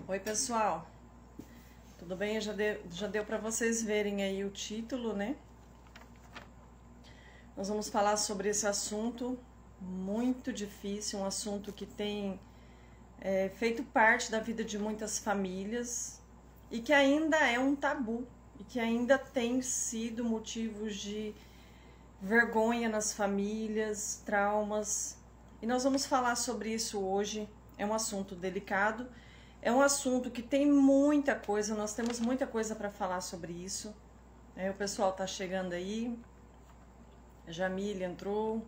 Oi pessoal, tudo bem? Já deu para vocês verem aí o título, né? Nós vamos falar sobre esse assunto muito difícil, um assunto que tem feito parte da vida de muitas famílias e que ainda é um tabu e que ainda tem sido motivo de vergonha nas famílias, traumas. E nós vamos falar sobre isso hoje. É um assunto delicado. É um assunto que tem muita coisa, nós temos muita coisa para falar sobre isso. O pessoal tá chegando aí. A Jamília entrou.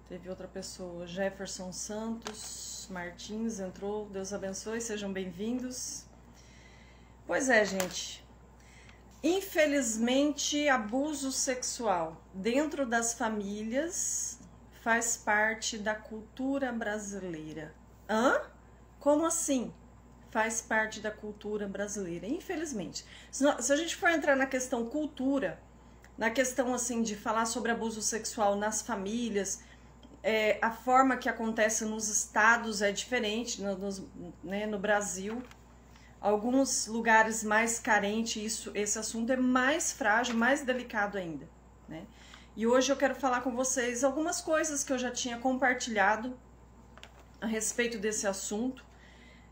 Teve outra pessoa, Jefferson Santos Martins entrou. Deus abençoe, sejam bem-vindos. Pois é, gente. Infelizmente, abuso sexual dentro das famílias faz parte da cultura brasileira. Hã? Como assim? Faz parte da cultura brasileira, infelizmente. Se a gente for entrar na questão cultura, na questão assim de falar sobre abuso sexual nas famílias, a forma que acontece nos estados é diferente no Brasil. Alguns lugares mais carentes, esse assunto é mais frágil, mais delicado ainda, né? E hoje eu quero falar com vocês algumas coisas que eu já tinha compartilhado a respeito desse assunto.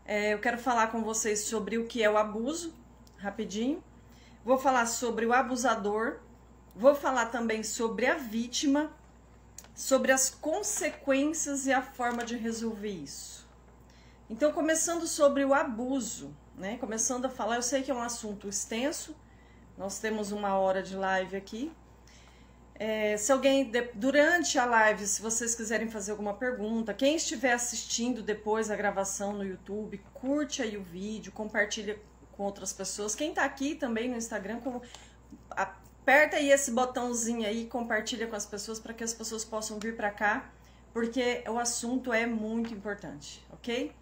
Eu quero falar com vocês sobre o que é o abuso, rapidinho. Vou falar sobre o abusador. Vou falar também sobre a vítima, sobre as consequências e a forma de resolver isso. Então, começando sobre o abuso, né? Começando a falar, eu sei que é um assunto extenso. Nós temos 1 hora de live aqui. Se alguém, durante a live, se vocês quiserem fazer alguma pergunta, quem estiver assistindo depois a gravação no YouTube, curte aí o vídeo, compartilha com outras pessoas. Quem tá aqui também no Instagram, aperta aí esse botãozinho aí, compartilha com as pessoas para que as pessoas possam vir para cá, porque o assunto é muito importante, ok?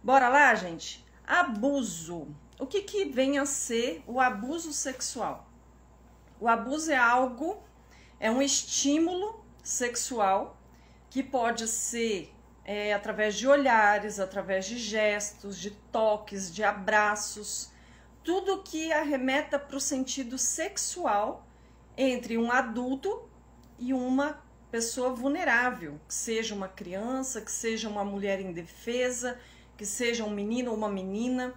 Bora lá, gente? Abuso. O que vem a ser o abuso sexual? O abuso é um estímulo sexual que pode ser através de olhares, através de gestos, de toques, de abraços, tudo que arremeta para o sentido sexual entre um adulto e uma pessoa vulnerável, que seja uma criança, que seja uma mulher indefesa, que seja um menino ou uma menina.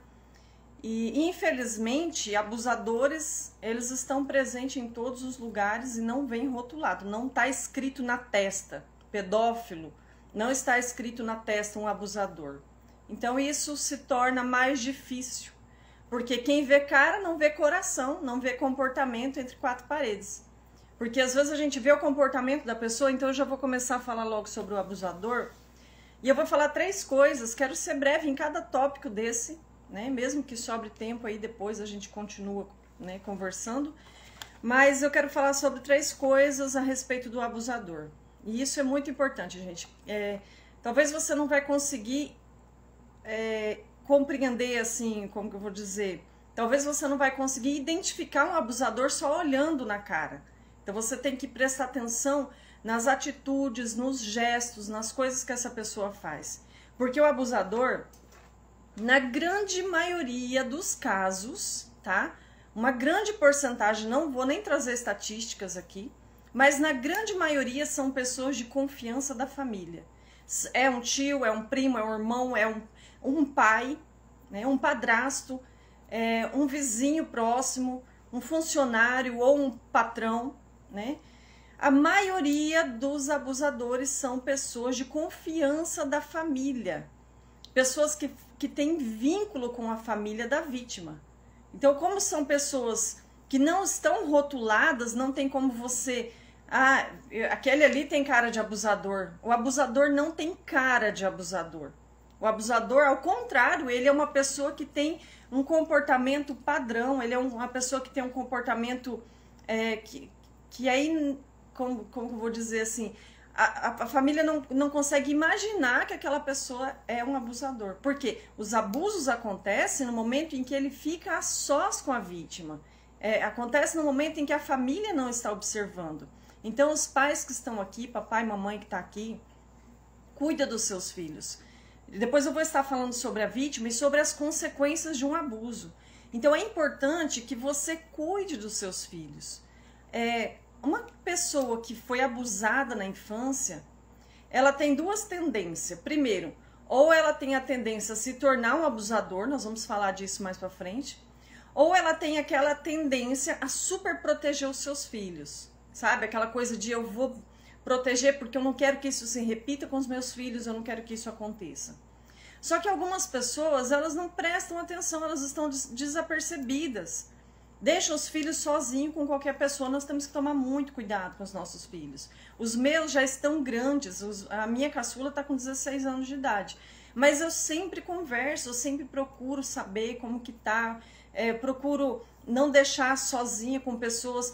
E, infelizmente, abusadores, eles estão presentes em todos os lugares e não vem rotulado, não está escrito na testa, pedófilo, não está escrito na testa um abusador. Então, isso se torna mais difícil, porque quem vê cara não vê coração, não vê comportamento entre 4 paredes. Porque, às vezes, a gente vê o comportamento da pessoa, então eu já vou começar a falar logo sobre o abusador, e eu vou falar 3 coisas, quero ser breve em cada tópico desse, né? Mesmo que sobre tempo aí depois a gente continua, né, conversando, mas eu quero falar sobre 3 coisas a respeito do abusador, e isso é muito importante, gente. Talvez você não vai conseguir compreender assim, como que eu vou dizer, talvez você não vai conseguir identificar um abusador só olhando na cara. Então você tem que prestar atenção nas atitudes, nos gestos, nas coisas que essa pessoa faz, porque o abusador, na grande maioria dos casos, tá? Uma grande porcentagem, não vou nem trazer estatísticas aqui, mas na grande maioria são pessoas de confiança da família. É um tio, é um primo, é um irmão, é um pai, né? Um padrasto, um vizinho próximo, um funcionário ou um patrão, né? A maioria dos abusadores são pessoas de confiança da família. Pessoas que têm vínculo com a família da vítima. Então, como são pessoas que não estão rotuladas, não tem como você... aquele ali tem cara de abusador. O abusador não tem cara de abusador. O abusador, ao contrário, ele é uma pessoa que tem um comportamento padrão, ele é uma pessoa que tem um comportamento que aí, como eu vou dizer assim... A família não consegue imaginar que aquela pessoa é um abusador. Porque os abusos acontecem no momento em que ele fica a sós com a vítima. Acontece no momento em que a família não está observando. Então, os pais que estão aqui, papai e mamãe que está aqui, cuida dos seus filhos. Depois eu vou estar falando sobre a vítima e sobre as consequências de um abuso. Então é importante que você cuide dos seus filhos. Uma pessoa que foi abusada na infância, ela tem duas tendências. Primeiro, ou ela tem a tendência a se tornar um abusador, nós vamos falar disso mais pra frente, ou ela tem aquela tendência a super proteger os seus filhos, sabe? Aquela coisa de eu vou proteger porque eu não quero que isso se repita com os meus filhos, eu não quero que isso aconteça. Só que algumas pessoas, elas não prestam atenção, elas estão desapercebidas. Deixam os filhos sozinhos com qualquer pessoa, nós temos que tomar muito cuidado com os nossos filhos. Os meus já estão grandes, a minha caçula está com 16 anos de idade. Mas eu sempre converso, eu sempre procuro saber como que tá, procuro não deixar sozinha com pessoas,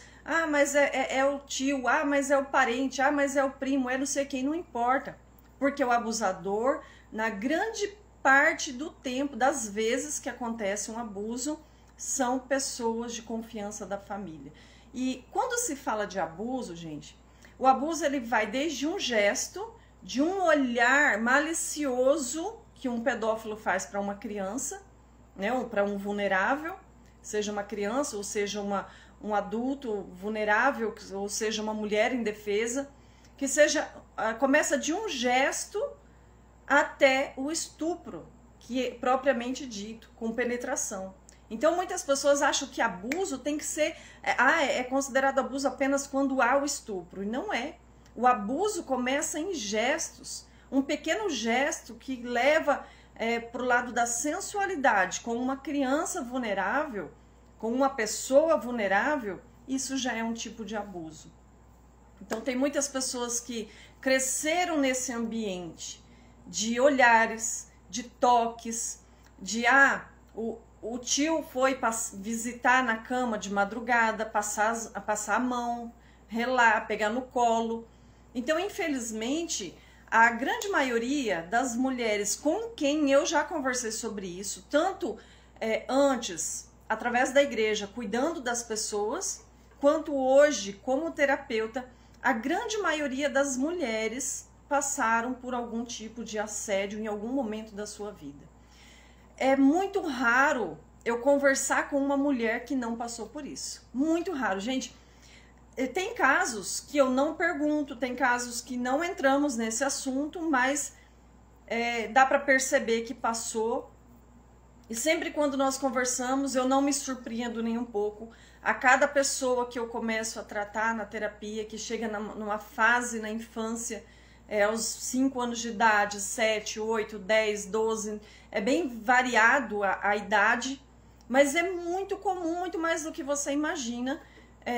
mas é o tio, mas é o parente, mas é o primo, é não sei quem, não importa. Porque o abusador, na grande parte do tempo, das vezes que acontece um abuso, são pessoas de confiança da família. E quando se fala de abuso, gente, o abuso ele vai desde um gesto, de um olhar malicioso que um pedófilo faz para uma criança, né, para um vulnerável, seja uma criança ou seja um adulto vulnerável, ou seja uma mulher indefesa, que seja começa de um gesto até o estupro, que é propriamente dito, com penetração. Então muitas pessoas acham que abuso tem que ser, é considerado abuso apenas quando há o estupro, e não é. O abuso começa em gestos, um pequeno gesto que leva para o lado da sensualidade, com uma criança vulnerável, com uma pessoa vulnerável, isso já é um tipo de abuso. Então tem muitas pessoas que cresceram nesse ambiente de olhares, de toques, de o tio foi visitar na cama de madrugada, passar a mão, relar, pegar no colo. Então, infelizmente, a grande maioria das mulheres com quem eu já conversei sobre isso, tanto antes, através da igreja, cuidando das pessoas, quanto hoje, como terapeuta, a grande maioria das mulheres passaram por algum tipo de assédio em algum momento da sua vida. É muito raro eu conversar com uma mulher que não passou por isso. Muito raro, gente. Tem casos que eu não pergunto, tem casos que não entramos nesse assunto, mas dá para perceber que passou. E sempre quando nós conversamos, eu não me surpreendo nem um pouco. A cada pessoa que eu começo a tratar na terapia, que chega numa fase na infância, aos 5 anos de idade, 7, 8, 10, 12, é bem variado a idade, mas é muito comum, muito mais do que você imagina,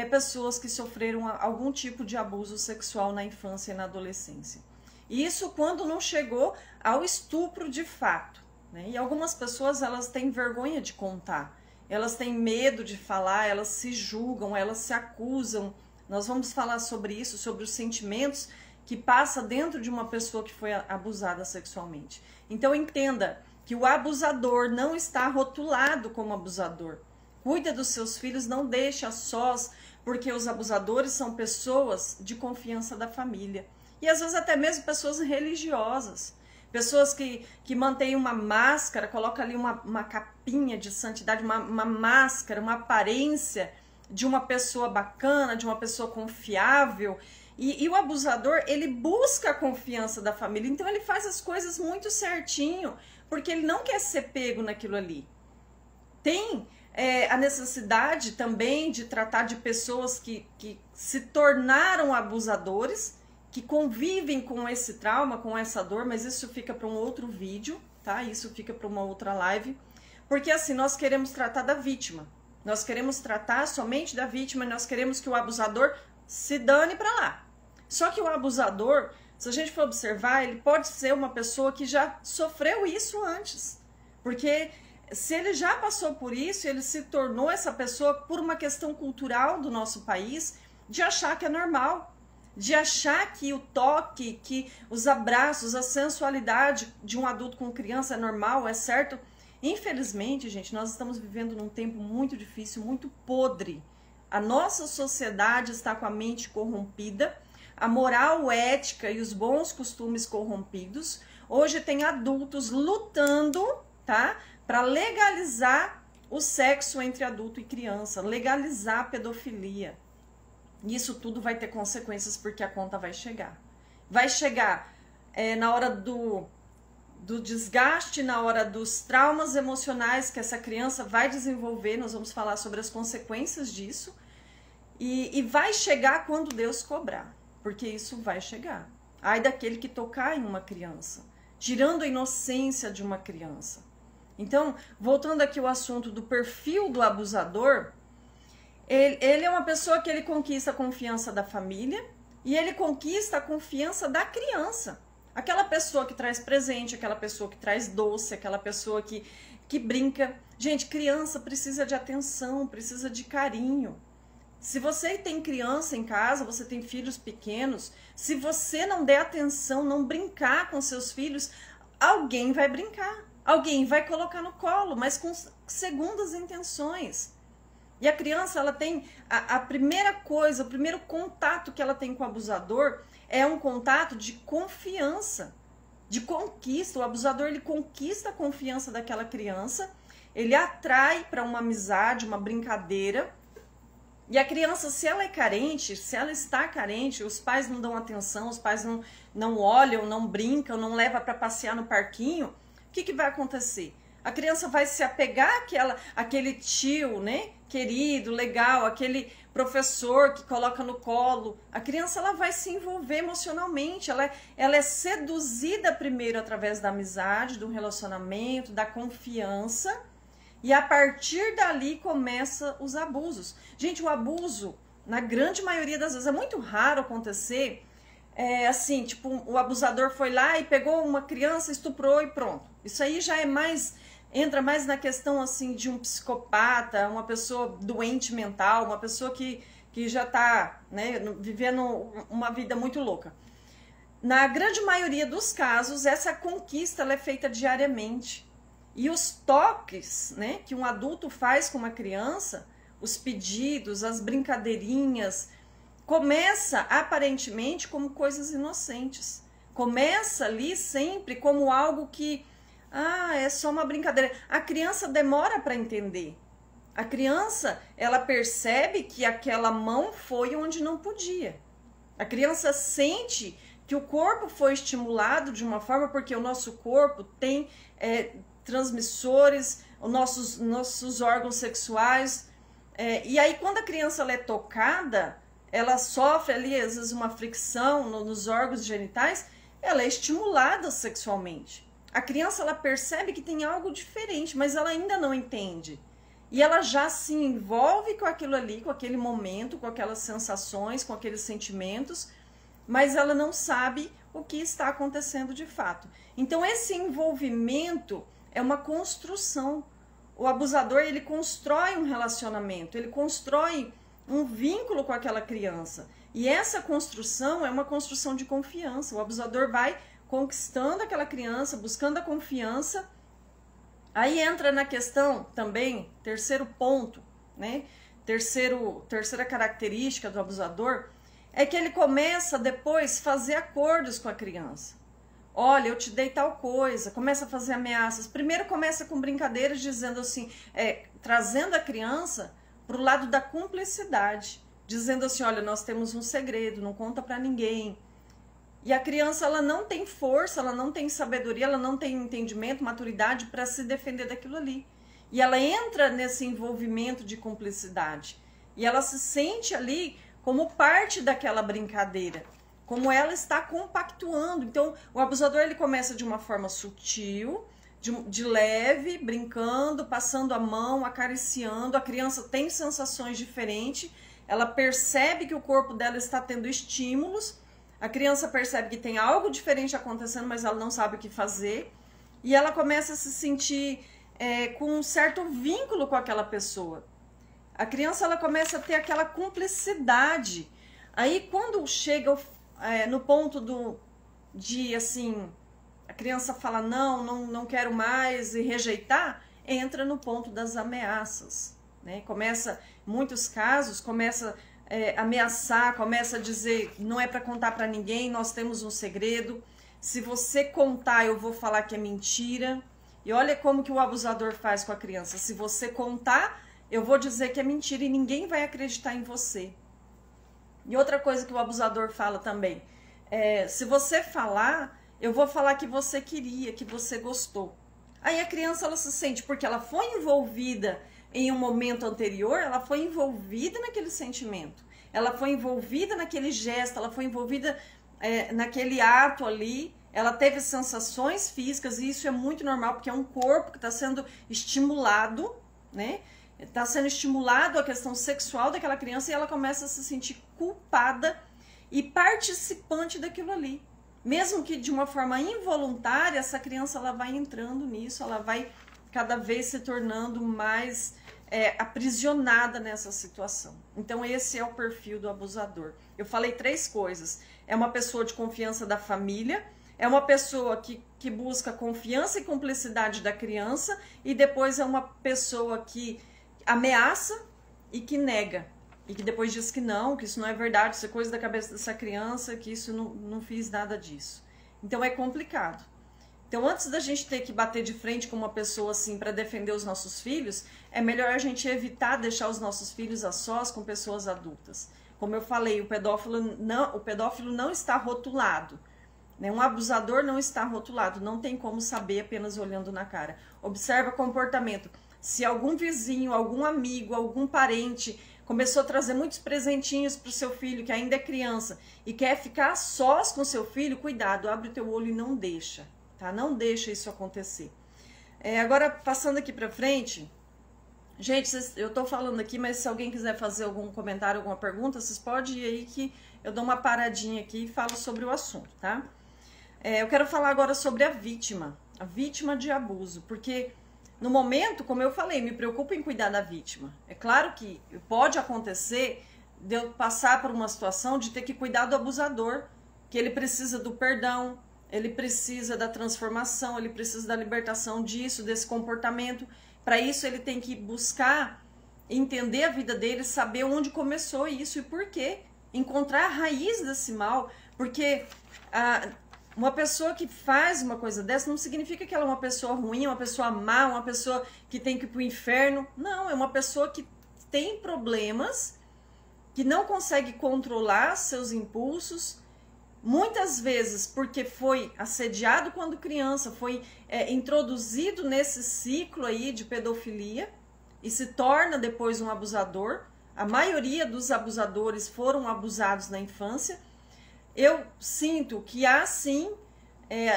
pessoas que sofreram algum tipo de abuso sexual na infância e na adolescência. Isso quando não chegou ao estupro de fato, né? E algumas pessoas, elas têm vergonha de contar, elas têm medo de falar, elas se julgam, elas se acusam. Nós vamos falar sobre isso, sobre os sentimentos que passa dentro de uma pessoa que foi abusada sexualmente. Então entenda que o abusador não está rotulado como abusador. Cuida dos seus filhos, não deixa sós, porque os abusadores são pessoas de confiança da família. E às vezes até mesmo pessoas religiosas. Pessoas que mantêm uma máscara, colocam ali uma capinha de santidade, uma máscara, uma aparência de uma pessoa bacana, de uma pessoa confiável. E o abusador, ele busca a confiança da família, então ele faz as coisas muito certinho, porque ele não quer ser pego naquilo ali. Tem a necessidade também de tratar de pessoas que se tornaram abusadores, que convivem com esse trauma, com essa dor, mas isso fica para um outro vídeo, tá? Isso fica para uma outra live, porque assim, nós queremos tratar da vítima, nós queremos tratar somente da vítima, nós queremos que o abusador se dane para lá. Só que o abusador, se a gente for observar, ele pode ser uma pessoa que já sofreu isso antes. Porque se ele já passou por isso, ele se tornou essa pessoa por uma questão cultural do nosso país, de achar que é normal. De achar que o toque, que os abraços, a sensualidade de um adulto com criança é normal, é certo. Infelizmente, gente, nós estamos vivendo num tempo muito difícil, muito podre. A nossa sociedade está com a mente corrompida, a moral ética e os bons costumes corrompidos, Hoje tem adultos lutando, tá? Para legalizar o sexo entre adulto e criança, legalizar a pedofilia. Isso tudo vai ter consequências porque a conta vai chegar. Vai chegar na hora do desgaste, na hora dos traumas emocionais que essa criança vai desenvolver. Nós vamos falar sobre as consequências disso. E vai chegar quando Deus cobrar, porque isso vai chegar. Ai daquele que tocar em uma criança, tirando a inocência de uma criança. Então, voltando aqui ao assunto do perfil do abusador, ele é uma pessoa que ele conquista a confiança da família e ele conquista a confiança da criança. Aquela pessoa que traz presente, aquela pessoa que traz doce, aquela pessoa que brinca. Gente, criança precisa de atenção, precisa de carinho. Se você tem criança em casa, você tem filhos pequenos, se você não der atenção, não brincar com seus filhos, alguém vai brincar. Alguém vai colocar no colo, mas com segundas intenções. E a criança, ela tem a primeira coisa, o primeiro contato que ela tem com o abusador é um contato de confiança, de conquista. O abusador, ele conquista a confiança daquela criança, ele atrai para uma amizade, uma brincadeira. E a criança, se ela é carente, se ela está carente, os pais não dão atenção, os pais não olham, não brincam, não levam para passear no parquinho, o que vai acontecer? A criança vai se apegar àquele tio, né, querido, legal, aquele professor que coloca no colo. A criança, ela vai se envolver emocionalmente, ela é seduzida primeiro através da amizade, do relacionamento, da confiança, e a partir dali começa os abusos. Gente, o abuso, na grande maioria das vezes, é muito raro acontecer, assim, tipo, o abusador foi lá e pegou uma criança, estuprou e pronto. Isso aí já é mais... entra mais na questão, assim, de um psicopata, uma pessoa doente mental, uma pessoa que já está, né, vivendo uma vida muito louca. Na grande maioria dos casos, essa conquista ela é feita diariamente. E os toques, né, que um adulto faz com uma criança, os pedidos, as brincadeirinhas, começa aparentemente como coisas inocentes. Começa ali sempre como algo que... é só uma brincadeira. A criança demora para entender. A criança, ela percebe que aquela mão foi onde não podia. A criança sente que o corpo foi estimulado de uma forma, porque o nosso corpo tem transmissores, os nossos órgãos sexuais. E aí, quando a criança ela é tocada, ela sofre ali, às vezes, uma fricção nos órgãos genitais, ela é estimulada sexualmente. A criança, ela percebe que tem algo diferente, mas ela ainda não entende. E ela já se envolve com aquilo ali, com aquele momento, com aquelas sensações, com aqueles sentimentos, mas ela não sabe o que está acontecendo de fato. Então, esse envolvimento é uma construção. O abusador, ele constrói um relacionamento, ele constrói um vínculo com aquela criança. E essa construção é uma construção de confiança. O abusador vai conquistando aquela criança, buscando a confiança. Aí entra na questão também, terceiro ponto, né? Terceira característica do abusador é que ele começa depois a fazer acordos com a criança. Olha, eu te dei tal coisa, começa a fazer ameaças. Primeiro começa com brincadeiras, dizendo assim, trazendo a criança para o lado da cumplicidade, dizendo assim, olha, nós temos um segredo, não conta para ninguém. E a criança, ela não tem força, ela não tem sabedoria, ela não tem entendimento, maturidade para se defender daquilo ali. E ela entra nesse envolvimento de cumplicidade. E ela se sente ali como parte daquela brincadeira, como ela está compactuando. Então, o abusador, ele começa de uma forma sutil, de leve, brincando, passando a mão, acariciando. A criança tem sensações diferentes, ela percebe que o corpo dela está tendo estímulos, a criança percebe que tem algo diferente acontecendo, mas ela não sabe o que fazer, e ela começa a se sentir com um certo vínculo com aquela pessoa. A criança, ela começa a ter aquela cumplicidade. Aí, quando chega no ponto de, assim, a criança fala não quero mais e rejeitar, entra no ponto das ameaças, né? Começa, em muitos casos, começa ameaçar, começa a dizer, não é para contar para ninguém, nós temos um segredo. Se você contar, eu vou falar que é mentira. E olha como que o abusador faz com a criança. Se você contar, eu vou dizer que é mentira e ninguém vai acreditar em você. E outra coisa que o abusador fala também, se você falar, eu vou falar que você queria, que você gostou. Aí a criança, ela se sente, porque ela foi envolvida em um momento anterior, ela foi envolvida naquele sentimento. Ela foi envolvida naquele gesto, ela foi envolvida naquele ato ali. Ela teve sensações físicas e isso é muito normal, porque é um corpo que está sendo estimulado, né? Está sendo estimulado a questão sexual daquela criança e ela começa a se sentir culpada e participante daquilo ali. Mesmo que de uma forma involuntária, essa criança ela vai entrando nisso, ela vai cada vez se tornando mais aprisionada nessa situação. Então esse é o perfil do abusador. Eu falei 3 coisas. É uma pessoa de confiança da família, é uma pessoa que busca confiança e cumplicidade da criança e depois é uma pessoa que ameaça e que nega. E que depois diz que isso não é verdade, isso é coisa da cabeça dessa criança, que isso não fiz nada disso. Então é complicado. Então antes da gente ter que bater de frente com uma pessoa assim para defender os nossos filhos, é melhor a gente evitar deixar os nossos filhos a sós com pessoas adultas. Como eu falei, o pedófilo não está rotulado. Um abusador não está rotulado, não tem como saber apenas olhando na cara. Observa comportamento. Se algum vizinho, algum amigo, algum parente começou a trazer muitos presentinhos para o seu filho, que ainda é criança, e quer ficar a sós com o seu filho, cuidado, abre o teu olho e não deixa, tá? Não deixa isso acontecer. Agora, passando aqui para frente, gente, eu tô falando aqui, mas se alguém quiser fazer algum comentário, alguma pergunta, vocês podem ir aí que eu dou uma paradinha aqui e falo sobre o assunto, tá? Eu quero falar agora sobre a vítima de abuso, porque no momento, como eu falei, me preocupo em cuidar da vítima. É claro que pode acontecer de eu passar por uma situação de ter que cuidar do abusador, que ele precisa do perdão, ele precisa da transformação, ele precisa da libertação disso, desse comportamento. Para isso ele tem que buscar entender a vida dele, saber onde começou isso e por quê. Encontrar a raiz desse mal, porque uma pessoa que faz uma coisa dessa não significa que ela é uma pessoa ruim, uma pessoa má, uma pessoa que tem que ir para o inferno. Não, é uma pessoa que tem problemas, que não consegue controlar seus impulsos, muitas vezes porque foi assediado quando criança, foi introduzido nesse ciclo aí de pedofilia e se torna depois um abusador. A maioria dos abusadores foram abusados na infância. Eu sinto que há sim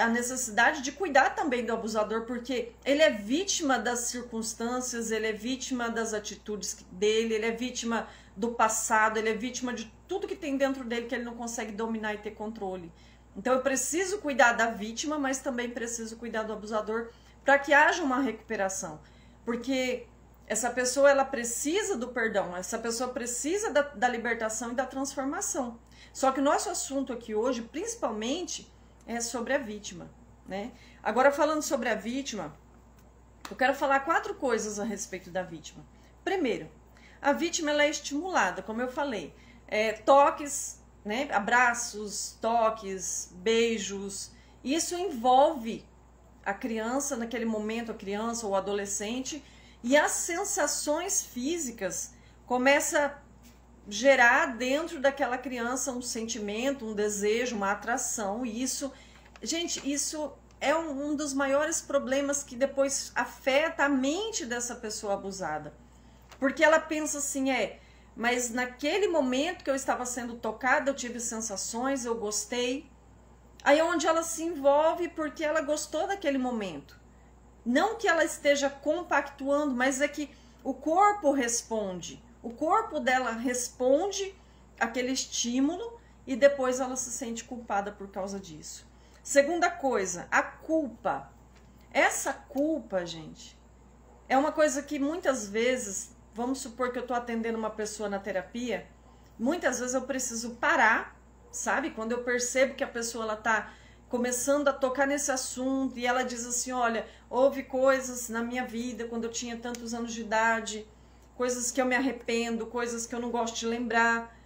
a necessidade de cuidar também do abusador, porque ele é vítima das circunstâncias, ele é vítima das atitudes dele, ele é vítima do passado, ele é vítima de tudo que tem dentro dele que ele não consegue dominar e ter controle. Então eu preciso cuidar da vítima, mas também preciso cuidar do abusador para que haja uma recuperação, porque essa pessoa ela precisa do perdão, essa pessoa precisa da libertação e da transformação. Só que o nosso assunto aqui hoje, principalmente, é sobre a vítima, né? Agora, falando sobre a vítima, eu quero falar 4 coisas a respeito da vítima. Primeiro, a vítima ela é estimulada, como eu falei, toques, né? Abraços, toques, beijos. Isso envolve a criança, naquele momento, a criança ou o adolescente, e as sensações físicas começam a gerar dentro daquela criança um sentimento, um desejo, uma atração. E isso, gente, isso é um dos maiores problemas que depois afeta a mente dessa pessoa abusada. Porque ela pensa assim, mas naquele momento que eu estava sendo tocada, eu tive sensações, eu gostei. Aí é onde ela se envolve porque ela gostou daquele momento. Não que ela esteja compactuando, mas é que o corpo responde. O corpo dela responde àquele estímulo e depois ela se sente culpada por causa disso. Segunda coisa, a culpa. Essa culpa, gente, é uma coisa que muitas vezes, vamos supor que eu estou atendendo uma pessoa na terapia, muitas vezes eu preciso parar, sabe? Quando eu percebo que a pessoa está começando a tocar nesse assunto e ela diz assim, olha, houve coisas na minha vida quando eu tinha tantos anos de idade, coisas que eu me arrependo, coisas que eu não gosto de lembrar.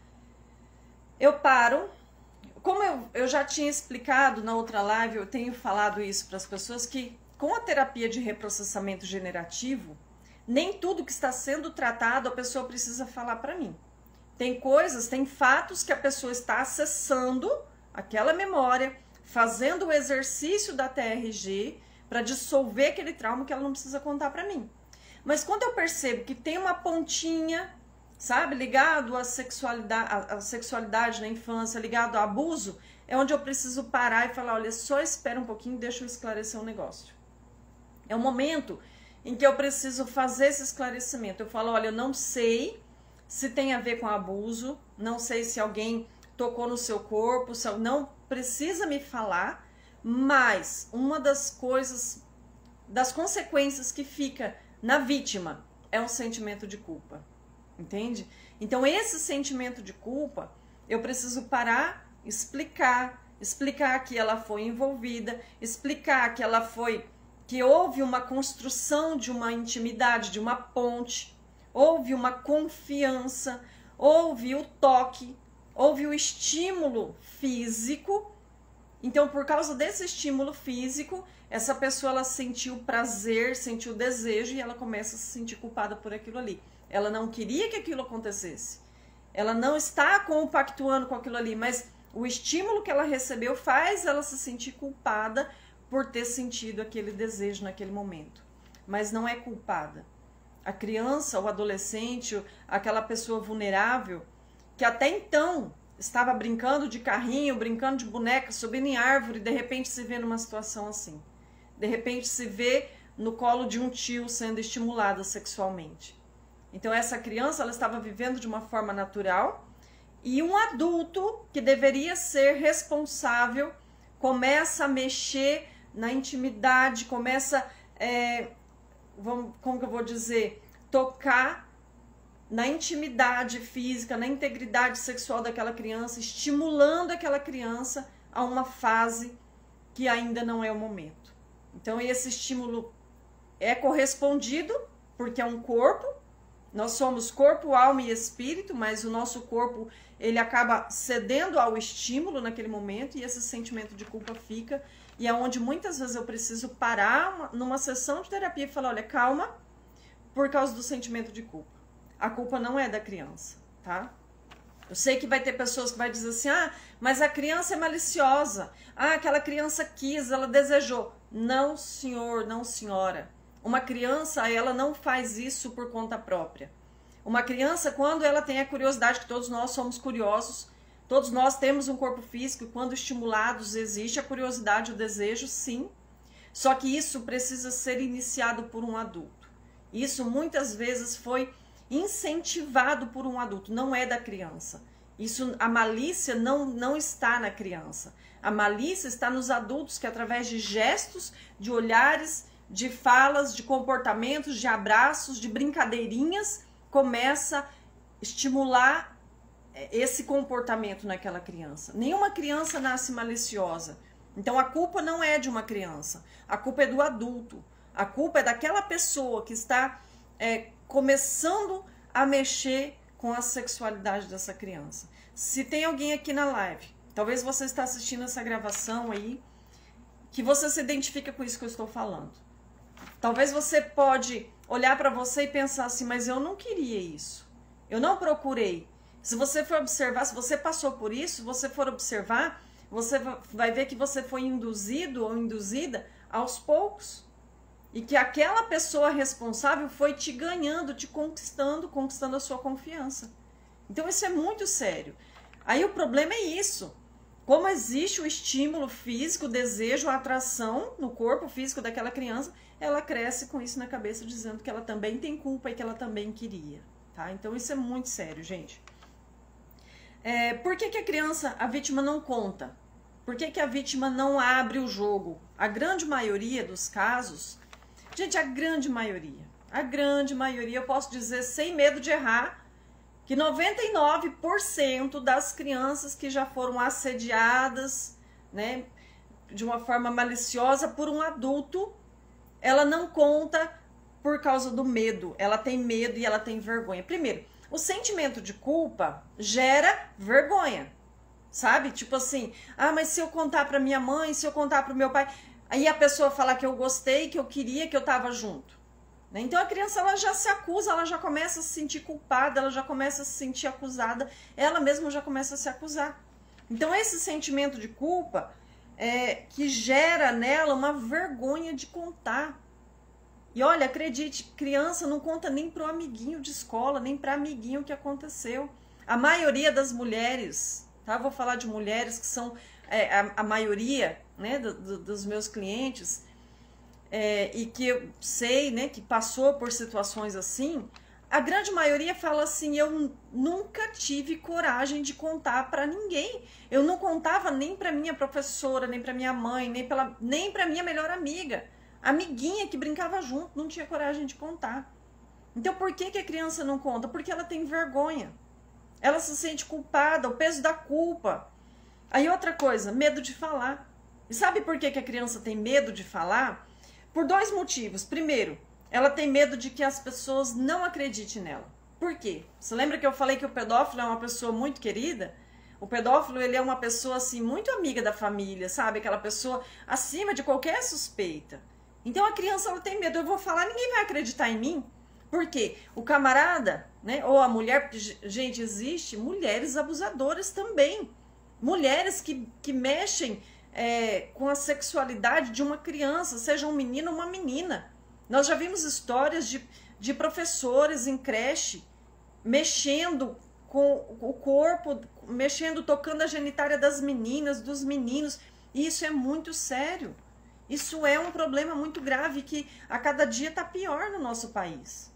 Eu paro, como eu já tinha explicado na outra live, eu tenho falado isso para as pessoas, que com a terapia de reprocessamento generativo, nem tudo que está sendo tratado a pessoa precisa falar para mim. Tem coisas, tem fatos que a pessoa está acessando aquela memória, fazendo o exercício da TRG para dissolver aquele trauma que ela não precisa contar para mim. Mas quando eu percebo que tem uma pontinha, sabe, ligado à sexualidade na infância, ligado ao abuso, é onde eu preciso parar e falar, olha, só espera um pouquinho, deixa eu esclarecer um negócio. É o momento em que eu preciso fazer esse esclarecimento. Eu falo, olha, eu não sei se tem a ver com abuso, não sei se alguém tocou no seu corpo, se não precisa me falar, mas uma das coisas, das consequências que fica na vítima é um sentimento de culpa, entende? Então esse sentimento de culpa, eu preciso parar, explicar que ela foi envolvida, explicar que ela foi, que houve uma construção de uma intimidade, de uma ponte, houve uma confiança, houve o toque, houve o estímulo físico. Então, por causa desse estímulo físico, essa pessoa ela sentiu prazer, sentiu desejo e ela começa a se sentir culpada por aquilo ali. Ela não queria que aquilo acontecesse. Ela não está compactuando com aquilo ali, mas o estímulo que ela recebeu faz ela se sentir culpada por ter sentido aquele desejo naquele momento. Mas não é culpada. A criança, o adolescente, aquela pessoa vulnerável, que até então estava brincando de carrinho, brincando de boneca, subindo em árvore, de repente se vê numa situação assim. De repente se vê no colo de um tio sendo estimulada sexualmente. Então essa criança, ela estava vivendo de uma forma natural e um adulto que deveria ser responsável começa a mexer na intimidade, começa, como que eu vou dizer, tocar na intimidade física, na integridade sexual daquela criança, estimulando aquela criança a uma fase que ainda não é o momento. Então esse estímulo é correspondido, porque é um corpo, nós somos corpo, alma e espírito, mas o nosso corpo ele acaba cedendo ao estímulo naquele momento e esse sentimento de culpa fica, e é onde muitas vezes eu preciso parar numa sessão de terapia e falar, olha, calma, por causa do sentimento de culpa. A culpa não é da criança, tá? Eu sei que vai ter pessoas que vai dizer assim, mas a criança é maliciosa, aquela criança quis, ela desejou. Não, senhor, não, senhora. Uma criança, ela não faz isso por conta própria. Uma criança, quando ela tem a curiosidade, que todos nós somos curiosos, todos nós temos um corpo físico, e quando estimulados existe a curiosidade, o desejo, sim. Só que isso precisa ser iniciado por um adulto. Isso muitas vezes foi incentivado por um adulto, não é da criança. Isso, a malícia não está na criança. A malícia está nos adultos que através de gestos, de olhares, de falas, de comportamentos, de abraços, de brincadeirinhas, começa a estimular esse comportamento naquela criança. Nenhuma criança nasce maliciosa. Então a culpa não é de uma criança, a culpa é do adulto. A culpa é daquela pessoa que está começando a mexer com a sexualidade dessa criança. Se tem alguém aqui na live, talvez você está assistindo essa gravação aí, que você se identifica com isso que eu estou falando. Talvez você pode olhar para você e pensar assim, mas eu não queria isso. Eu não procurei. Se você for observar, se você passou por isso, se você for observar, você vai ver que você foi induzido ou induzida aos poucos. E que aquela pessoa responsável foi te ganhando, te conquistando a sua confiança. Então isso é muito sério. Aí o problema é isso. Como existe o estímulo físico, o desejo, a atração no corpo físico daquela criança, ela cresce com isso na cabeça, dizendo que ela também tem culpa e que ela também queria. Tá? Então isso é muito sério, gente. Por que a criança, a vítima não conta? Por que a vítima não abre o jogo? A grande maioria dos casos... Gente, a grande maioria, eu posso dizer sem medo de errar, que 99% das crianças que já foram assediadas, né, de uma forma maliciosa por um adulto, ela não conta por causa do medo, ela tem medo e ela tem vergonha. Primeiro, o sentimento de culpa gera vergonha. sabe? Tipo assim, ah, mas se eu contar pra minha mãe, se eu contar pro meu pai, aí a pessoa falar que eu gostei, que eu queria, que eu tava junto. Né? Então a criança, ela já se acusa, ela já começa a se sentir culpada, ela já começa a se sentir acusada, ela mesma já começa a se acusar. Então esse sentimento de culpa que gera nela uma vergonha de contar. E olha, acredite, criança não conta nem pro amiguinho de escola, nem pra amiguinho o que aconteceu. A maioria das mulheres, tá? Vou falar de mulheres que são a maioria, né, dos meus clientes, e que eu sei, né, que passou por situações assim. A grande maioria fala assim, eu nunca tive coragem de contar para ninguém. Eu não contava nem para minha professora, nem para minha mãe, nem para minha melhor amiga. Amiguinha que brincava junto, não tinha coragem de contar. Então por que a criança não conta? Porque ela tem vergonha. Ela se sente culpada, o peso da culpa. Aí outra coisa, medo de falar. E sabe por que a criança tem medo de falar? Por 2 motivos. Primeiro, ela tem medo de que as pessoas não acreditem nela. Por quê? Você lembra que eu falei que o pedófilo é uma pessoa muito querida? O pedófilo, ele é uma pessoa assim muito amiga da família, sabe? Aquela pessoa acima de qualquer suspeita. Então a criança, ela tem medo, eu vou falar, ninguém vai acreditar em mim. Por quê? O camarada, né, ou a mulher, gente, existe mulheres abusadoras também. Mulheres que mexem com a sexualidade de uma criança, seja um menino ou uma menina. Nós já vimos histórias de professores em creche mexendo com o corpo, mexendo, tocando a genitália das meninas, dos meninos. E isso é muito sério. Isso é um problema muito grave que a cada dia está pior no nosso país.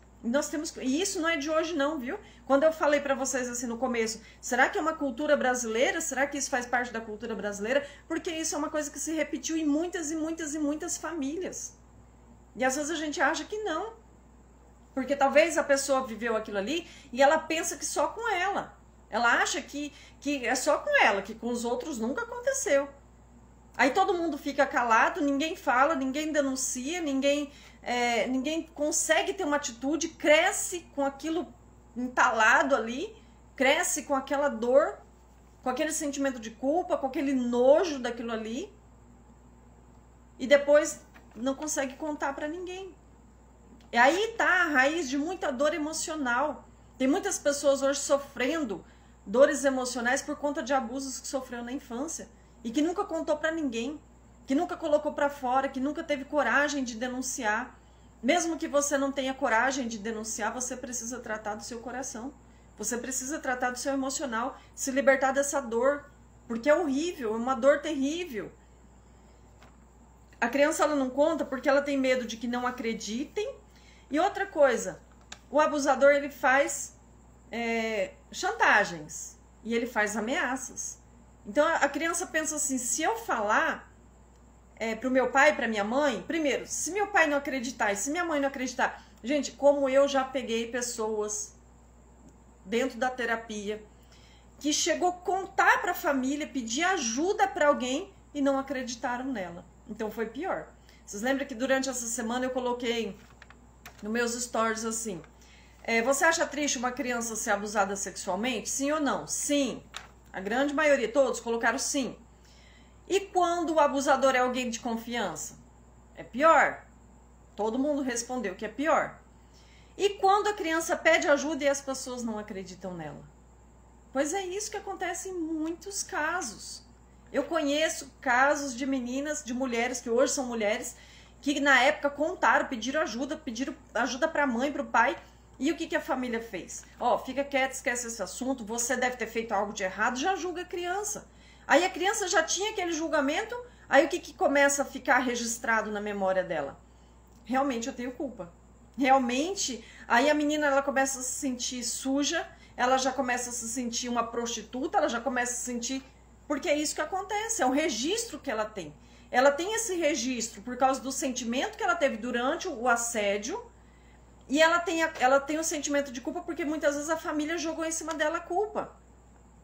E isso não é de hoje não, viu? Quando eu falei para vocês assim no começo, será que é uma cultura brasileira? Será que isso faz parte da cultura brasileira? Porque isso é uma coisa que se repetiu em muitas e muitas e muitas famílias. E às vezes a gente acha que não. Porque talvez a pessoa viveu aquilo ali e ela pensa que só com ela. Ela acha que é só com ela, que com os outros nunca aconteceu. Aí todo mundo fica calado, ninguém fala, ninguém denuncia, ninguém consegue ter uma atitude, cresce com aquilo entalado ali, cresce com aquela dor, com aquele sentimento de culpa, com aquele nojo daquilo ali, e depois não consegue contar para ninguém. E aí tá a raiz de muita dor emocional. Tem muitas pessoas hoje sofrendo dores emocionais por conta de abusos que sofreu na infância. E que nunca contou para ninguém, que nunca colocou para fora, que nunca teve coragem de denunciar. Mesmo que você não tenha coragem de denunciar, você precisa tratar do seu coração. Você precisa tratar do seu emocional, se libertar dessa dor, porque é horrível, é uma dor terrível. A criança, ela não conta porque ela tem medo de que não acreditem. E outra coisa, o abusador, ele faz chantagens e ele faz ameaças. Então a criança pensa assim, se eu falar pro meu pai, pra minha mãe, primeiro, se meu pai não acreditar e se minha mãe não acreditar, gente, como eu já peguei pessoas dentro da terapia que chegou a contar pra família, pedir ajuda pra alguém e não acreditaram nela. Então foi pior. Vocês lembram que durante essa semana eu coloquei nos meus stories assim, você acha triste uma criança ser abusada sexualmente? Sim ou não? Sim. A grande maioria, todos colocaram sim. E quando o abusador é alguém de confiança? É pior. Todo mundo respondeu que é pior. E quando a criança pede ajuda e as pessoas não acreditam nela? Pois é isso que acontece em muitos casos. Eu conheço casos de meninas, de mulheres, que hoje são mulheres, que na época contaram, pediram ajuda para a mãe, para o pai. E o que a família fez? Fica quieta, esquece esse assunto, você deve ter feito algo de errado, já julga a criança. Aí a criança já tinha aquele julgamento, aí o que começa a ficar registrado na memória dela? Realmente eu tenho culpa. Realmente, aí a menina, ela começa a se sentir suja, ela já começa a se sentir uma prostituta, ela já começa a se sentir... Porque é isso que acontece, é o registro que ela tem. Ela tem esse registro por causa do sentimento que ela teve durante o assédio, e ela tem o sentimento de culpa porque muitas vezes a família jogou em cima dela a culpa.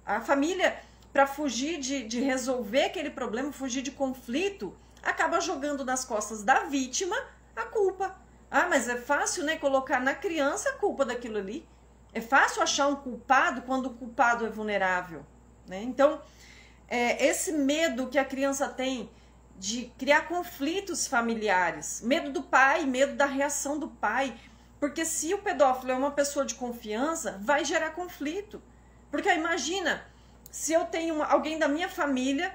A família, para fugir de resolver aquele problema, fugir de conflito, acaba jogando nas costas da vítima a culpa. Ah, mas é fácil, né, colocar na criança a culpa daquilo ali. É fácil achar um culpado quando o culpado é vulnerável, né? Então, esse medo que a criança tem de criar conflitos familiares, medo do pai, medo da reação do pai, porque se o pedófilo é uma pessoa de confiança, vai gerar conflito. Porque imagina, se eu tenho alguém da minha família,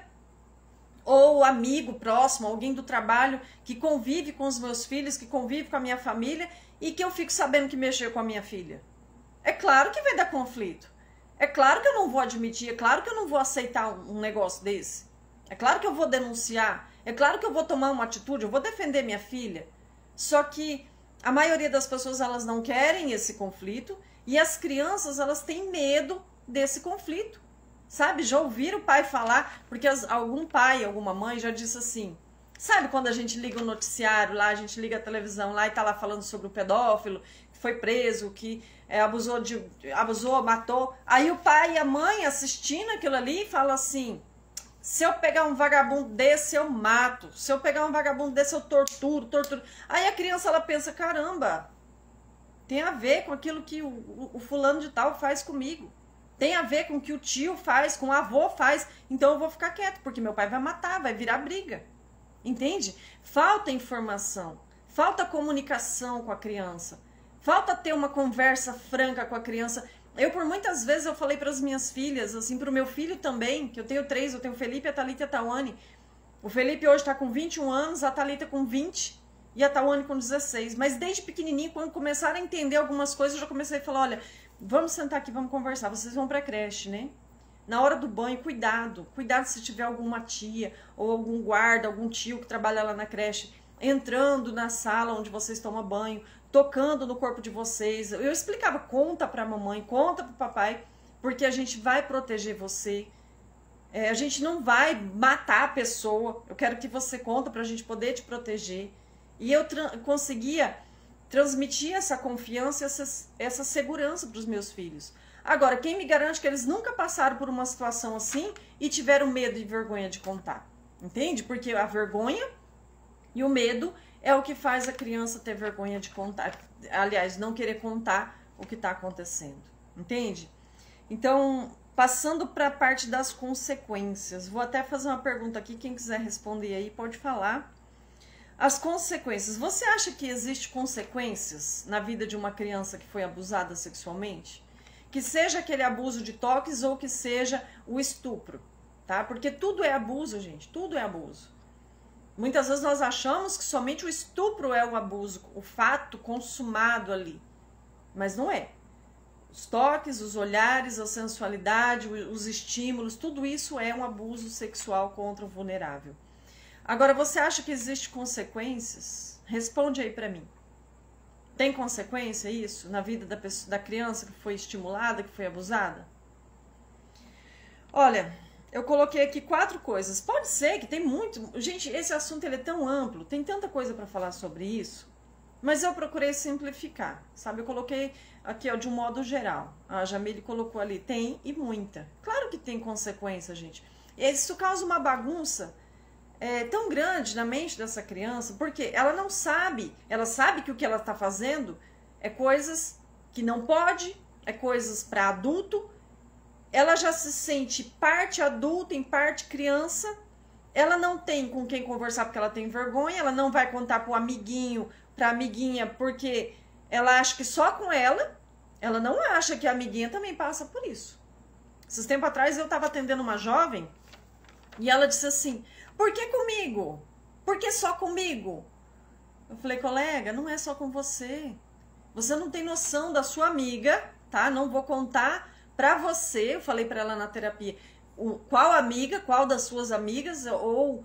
ou amigo próximo, alguém do trabalho, que convive com os meus filhos, que convive com a minha família, e que eu fico sabendo que mexeu com a minha filha. É claro que vai dar conflito. É claro que eu não vou admitir, é claro que eu não vou aceitar um negócio desse. É claro que eu vou denunciar, é claro que eu vou tomar uma atitude, eu vou defender minha filha. Só que a maioria das pessoas, elas não querem esse conflito, e as crianças, elas têm medo desse conflito. Sabe, já ouviram o pai falar, porque algum pai, alguma mãe já disse assim, sabe quando a gente liga o noticiário lá, a gente liga a televisão lá e tá lá falando sobre o pedófilo, que foi preso, que abusou, matou. Aí o pai e a mãe assistindo aquilo ali fala assim, se eu pegar um vagabundo desse eu mato, se eu pegar um vagabundo desse eu torturo. Aí a criança, ela pensa, caramba, tem a ver com aquilo que o fulano de tal faz comigo. Tem a ver com o que o tio faz, com o avô faz, então eu vou ficar quieto, porque meu pai vai matar, vai virar briga. Entende? Falta informação, falta comunicação com a criança, falta ter uma conversa franca com a criança. Por muitas vezes eu falei para as minhas filhas, assim, para o meu filho também, que eu tenho 3, eu tenho o Felipe, a Thalita e a Tawane. O Felipe hoje está com 21 anos, a Thalita com 20 e a Tawane com 16. Mas desde pequenininho, quando começaram a entender algumas coisas, eu já comecei a falar, olha, vamos sentar aqui, vamos conversar. Vocês vão pra creche, né? Na hora do banho, cuidado. Cuidado se tiver alguma tia ou algum guarda, algum tio que trabalha lá na creche, entrando na sala onde vocês tomam banho, tocando no corpo de vocês. Eu explicava, conta pra mamãe, conta pro papai, porque a gente vai proteger você. A gente não vai matar a pessoa. Eu quero que você conta pra gente poder te proteger. E eu conseguia transmitir essa confiança, essa segurança para os meus filhos. Agora, quem me garante que eles nunca passaram por uma situação assim e tiveram medo e vergonha de contar? Entende? Porque a vergonha e o medo é o que faz a criança ter vergonha de contar. Aliás, não querer contar o que está acontecendo. Entende? Então, passando para a parte das consequências. Vou até fazer uma pergunta aqui, quem quiser responder aí pode falar. As consequências. Você acha que existe consequências na vida de uma criança que foi abusada sexualmente? Que seja aquele abuso de toques ou que seja o estupro, tá? Porque tudo é abuso, gente, tudo é abuso. Muitas vezes nós achamos que somente o estupro é o abuso, o fato consumado ali, mas não é. Os toques, os olhares, a sensualidade, os estímulos, tudo isso é um abuso sexual contra o vulnerável. Agora, você acha que existe consequências? Responde aí pra mim. Tem consequência isso na vida da criança que foi estimulada, que foi abusada? Olha, eu coloquei aqui 4 coisas. Pode ser que tem muito... Gente, esse assunto ele é tão amplo, tem tanta coisa para falar sobre isso, mas eu procurei simplificar, sabe? Eu coloquei aqui, ó, de um modo geral. A Jamile colocou ali, tem e muita. Claro que tem consequência, gente. Isso causa uma bagunça tão grande na mente dessa criança, porque ela não sabe, ela sabe que o que ela está fazendo é coisas que não pode, é coisas para adulto, ela já se sente parte adulta, em parte criança, ela não tem com quem conversar porque ela tem vergonha, ela não vai contar pro amiguinho, pra amiguinha, porque ela acha que só com ela não acha que a amiguinha também passa por isso. Esses tempos atrás eu estava atendendo uma jovem e ela disse assim, por que comigo? Por que só comigo? Eu falei, colega, não é só com você. Você não tem noção da sua amiga, tá? Não vou contar pra você. Eu falei pra ela na terapia, qual amiga, qual das suas amigas, ou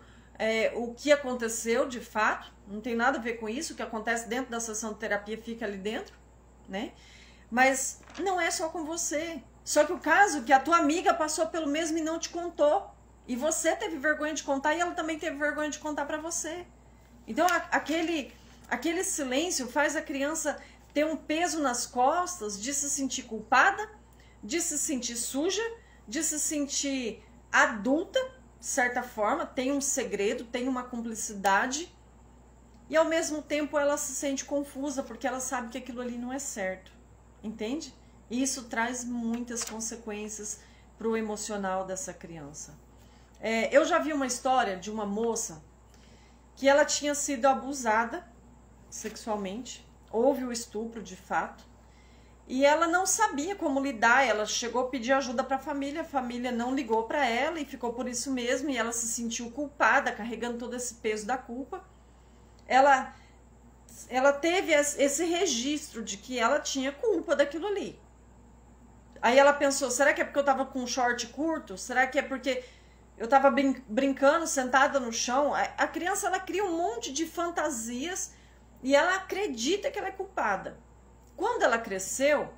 o que aconteceu de fato. Não tem nada a ver com isso. O que acontece dentro da sessão de terapia fica ali dentro, né? Mas não é só com você. Só que o caso é que a tua amiga passou pelo mesmo e não te contou. E você teve vergonha de contar e ela também teve vergonha de contar pra você. Então, aquele silêncio faz a criança ter um peso nas costas de se sentir culpada, de se sentir suja, de se sentir adulta, de certa forma, tem um segredo, tem uma cumplicidade. E, ao mesmo tempo, ela se sente confusa porque ela sabe que aquilo ali não é certo. Entende? E isso traz muitas consequências para o emocional dessa criança. Eu já vi uma história de uma moça que ela tinha sido abusada sexualmente, houve o estupro de fato, e ela não sabia como lidar. Ela chegou a pedir ajuda para a família não ligou para ela e ficou por isso mesmo, e ela se sentiu culpada, carregando todo esse peso da culpa. Ela teve esse registro de que ela tinha culpa daquilo ali. Aí ela pensou, será que é porque eu tava com um short curto? Será que é porque eu tava brincando, sentada no chão? A criança, ela cria um monte de fantasias e ela acredita que ela é culpada. Quando ela cresceu,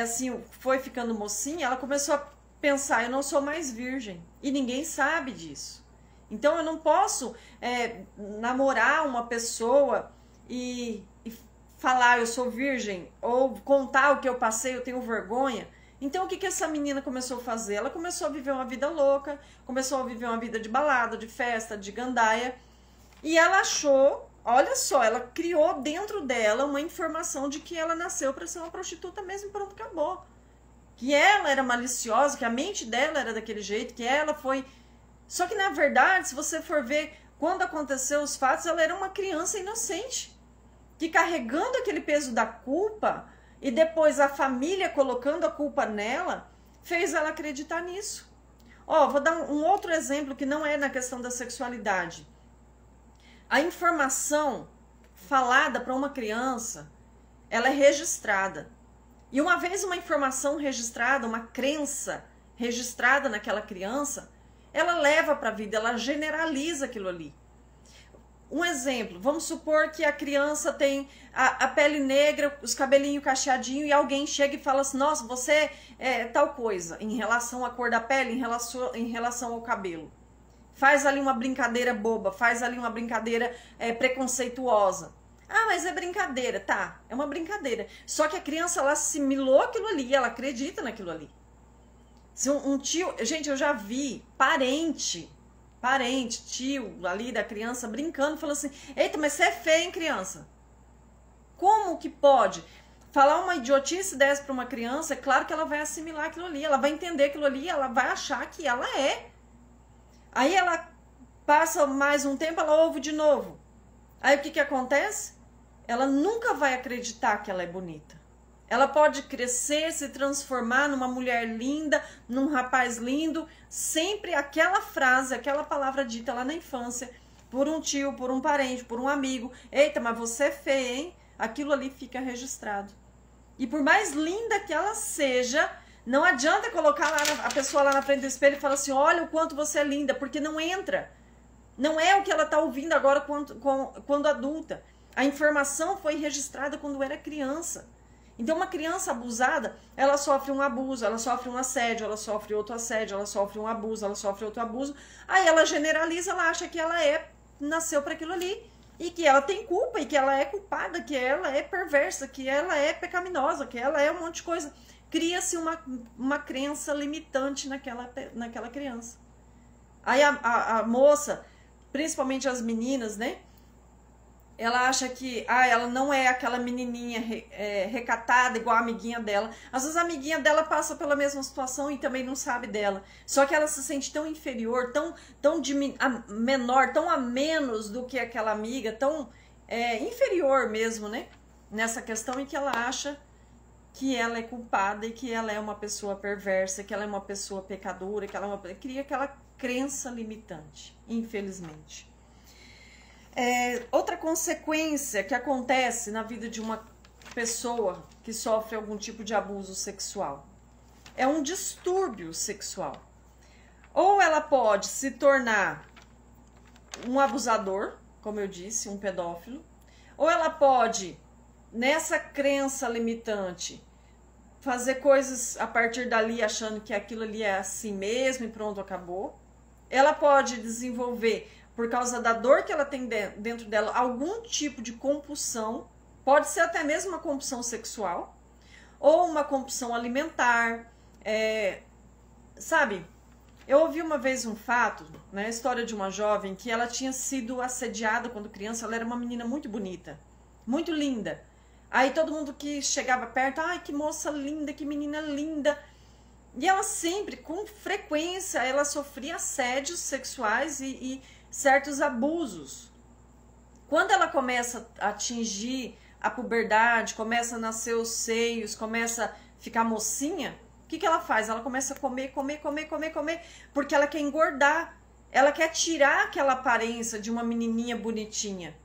assim, foi ficando mocinha, ela começou a pensar, eu não sou mais virgem. E ninguém sabe disso. Então eu não posso namorar uma pessoa e falar eu sou virgem, ou contar o que eu passei, eu tenho vergonha. Então o que essa menina começou a fazer? Ela começou a viver uma vida louca, começou a viver uma vida de balada, de festa, de gandaia, e ela achou, olha só, ela criou dentro dela uma informação de que ela nasceu para ser uma prostituta mesmo, pronto, acabou. Que ela era maliciosa, que a mente dela era daquele jeito, que ela foi... Só que na verdade, se você for ver, quando aconteceu os fatos, ela era uma criança inocente, que carregando aquele peso da culpa, e depois a família colocando a culpa nela, fez ela acreditar nisso. Vou dar um outro exemplo que não é na questão da sexualidade. A informação falada para uma criança, ela é registrada. E uma vez uma informação registrada, uma crença registrada naquela criança, ela leva para a vida, ela generaliza aquilo ali. Um exemplo, vamos supor que a criança tem a pele negra, os cabelinhos cacheadinhos, e alguém chega e fala assim, nossa, você é tal coisa, em relação à cor da pele, em relação ao cabelo. Faz ali uma brincadeira boba, faz ali uma brincadeira preconceituosa. Ah, mas é brincadeira, tá, é uma brincadeira. Só que a criança, ela assimilou aquilo ali, ela acredita naquilo ali. Se um tio, gente, eu já vi parente, tio ali da criança brincando, falando assim, eita, mas você é feia, hein, criança? Como que pode? Falar uma idiotice dessa para uma criança, é claro que ela vai assimilar aquilo ali, ela vai entender aquilo ali, ela vai achar que ela é. Aí ela passa mais um tempo, ela ouve de novo. Aí o que acontece? Ela nunca vai acreditar que ela é bonita. Ela pode crescer, se transformar numa mulher linda, num rapaz lindo, sempre aquela frase, aquela palavra dita lá na infância, por um tio, por um parente, por um amigo. Eita, mas você é feia, hein? Aquilo ali fica registrado. E por mais linda que ela seja, não adianta colocar a pessoa lá na frente do espelho e falar assim, olha o quanto você é linda, porque não entra. Não é o que ela está ouvindo agora quando adulta. A informação foi registrada quando era criança. Então, uma criança abusada, ela sofre um abuso, ela sofre um assédio, ela sofre outro assédio, ela sofre um abuso, ela sofre outro abuso. Aí ela generaliza, ela acha que ela nasceu para aquilo ali. E que ela tem culpa, e que ela é culpada, que ela é perversa, que ela é pecaminosa, que ela é um monte de coisa. Cria-se uma crença limitante naquela criança. Aí a moça, principalmente as meninas, né? Ela acha que ela não é aquela menininha recatada, igual a amiguinha dela. Às vezes a amiguinha dela passa pela mesma situação e também não sabe dela. Só que ela se sente tão inferior, tão menor, tão a menos do que aquela amiga, tão inferior mesmo, né? Nessa questão em que ela acha que ela é culpada e que ela é uma pessoa perversa, que ela é uma pessoa pecadora, que ela cria aquela crença limitante, infelizmente. Outra consequência que acontece na vida de uma pessoa que sofre algum tipo de abuso sexual é um distúrbio sexual. Ou ela pode se tornar um abusador, como eu disse, um pedófilo, ou ela pode, nessa crença limitante, fazer coisas a partir dali achando que aquilo ali é assim mesmo e pronto, acabou. Ela pode desenvolver, por causa da dor que ela tem dentro dela, algum tipo de compulsão, pode ser até mesmo uma compulsão sexual, ou uma compulsão alimentar, sabe? Eu ouvi uma vez um fato, né, a história de uma jovem que ela tinha sido assediada quando criança, ela era uma menina muito bonita, muito linda. Aí todo mundo que chegava perto, ai, que moça linda, que menina linda. E ela sempre, com frequência, ela sofria assédios sexuais e certos abusos. Quando ela começa a atingir a puberdade, começa a nascer os seios, começa a ficar mocinha, o que ela faz? Ela começa a comer, porque ela quer engordar. Ela quer tirar aquela aparência de uma menininha bonitinha.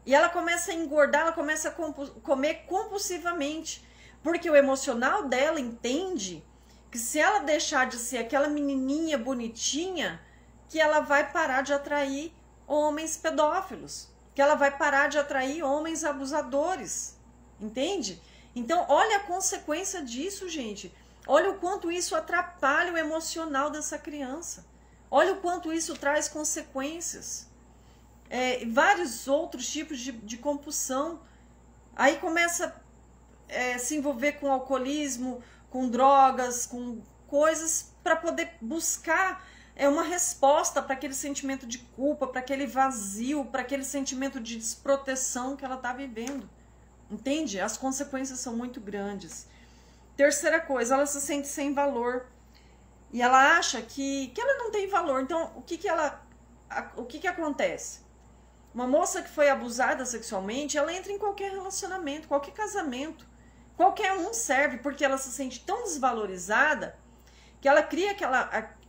E ela começa a engordar, ela começa a comer compulsivamente. Porque o emocional dela entende que se ela deixar de ser aquela menininha bonitinha, que ela vai parar de atrair homens pedófilos. Que ela vai parar de atrair homens abusadores. Entende? Então, olha a consequência disso, gente. Olha o quanto isso atrapalha o emocional dessa criança. Olha o quanto isso traz consequências. Vários outros tipos de compulsão. Aí começa a se envolver com alcoolismo, com drogas, com coisas para poder buscar uma resposta para aquele sentimento de culpa, para aquele vazio, para aquele sentimento de desproteção que ela está vivendo. Entende? As consequências são muito grandes. Terceira coisa, ela se sente sem valor. E ela acha que ela não tem valor. Então, o que acontece? Uma moça que foi abusada sexualmente, ela entra em qualquer relacionamento, qualquer casamento. Qualquer um serve, porque ela se sente tão desvalorizada que ela cria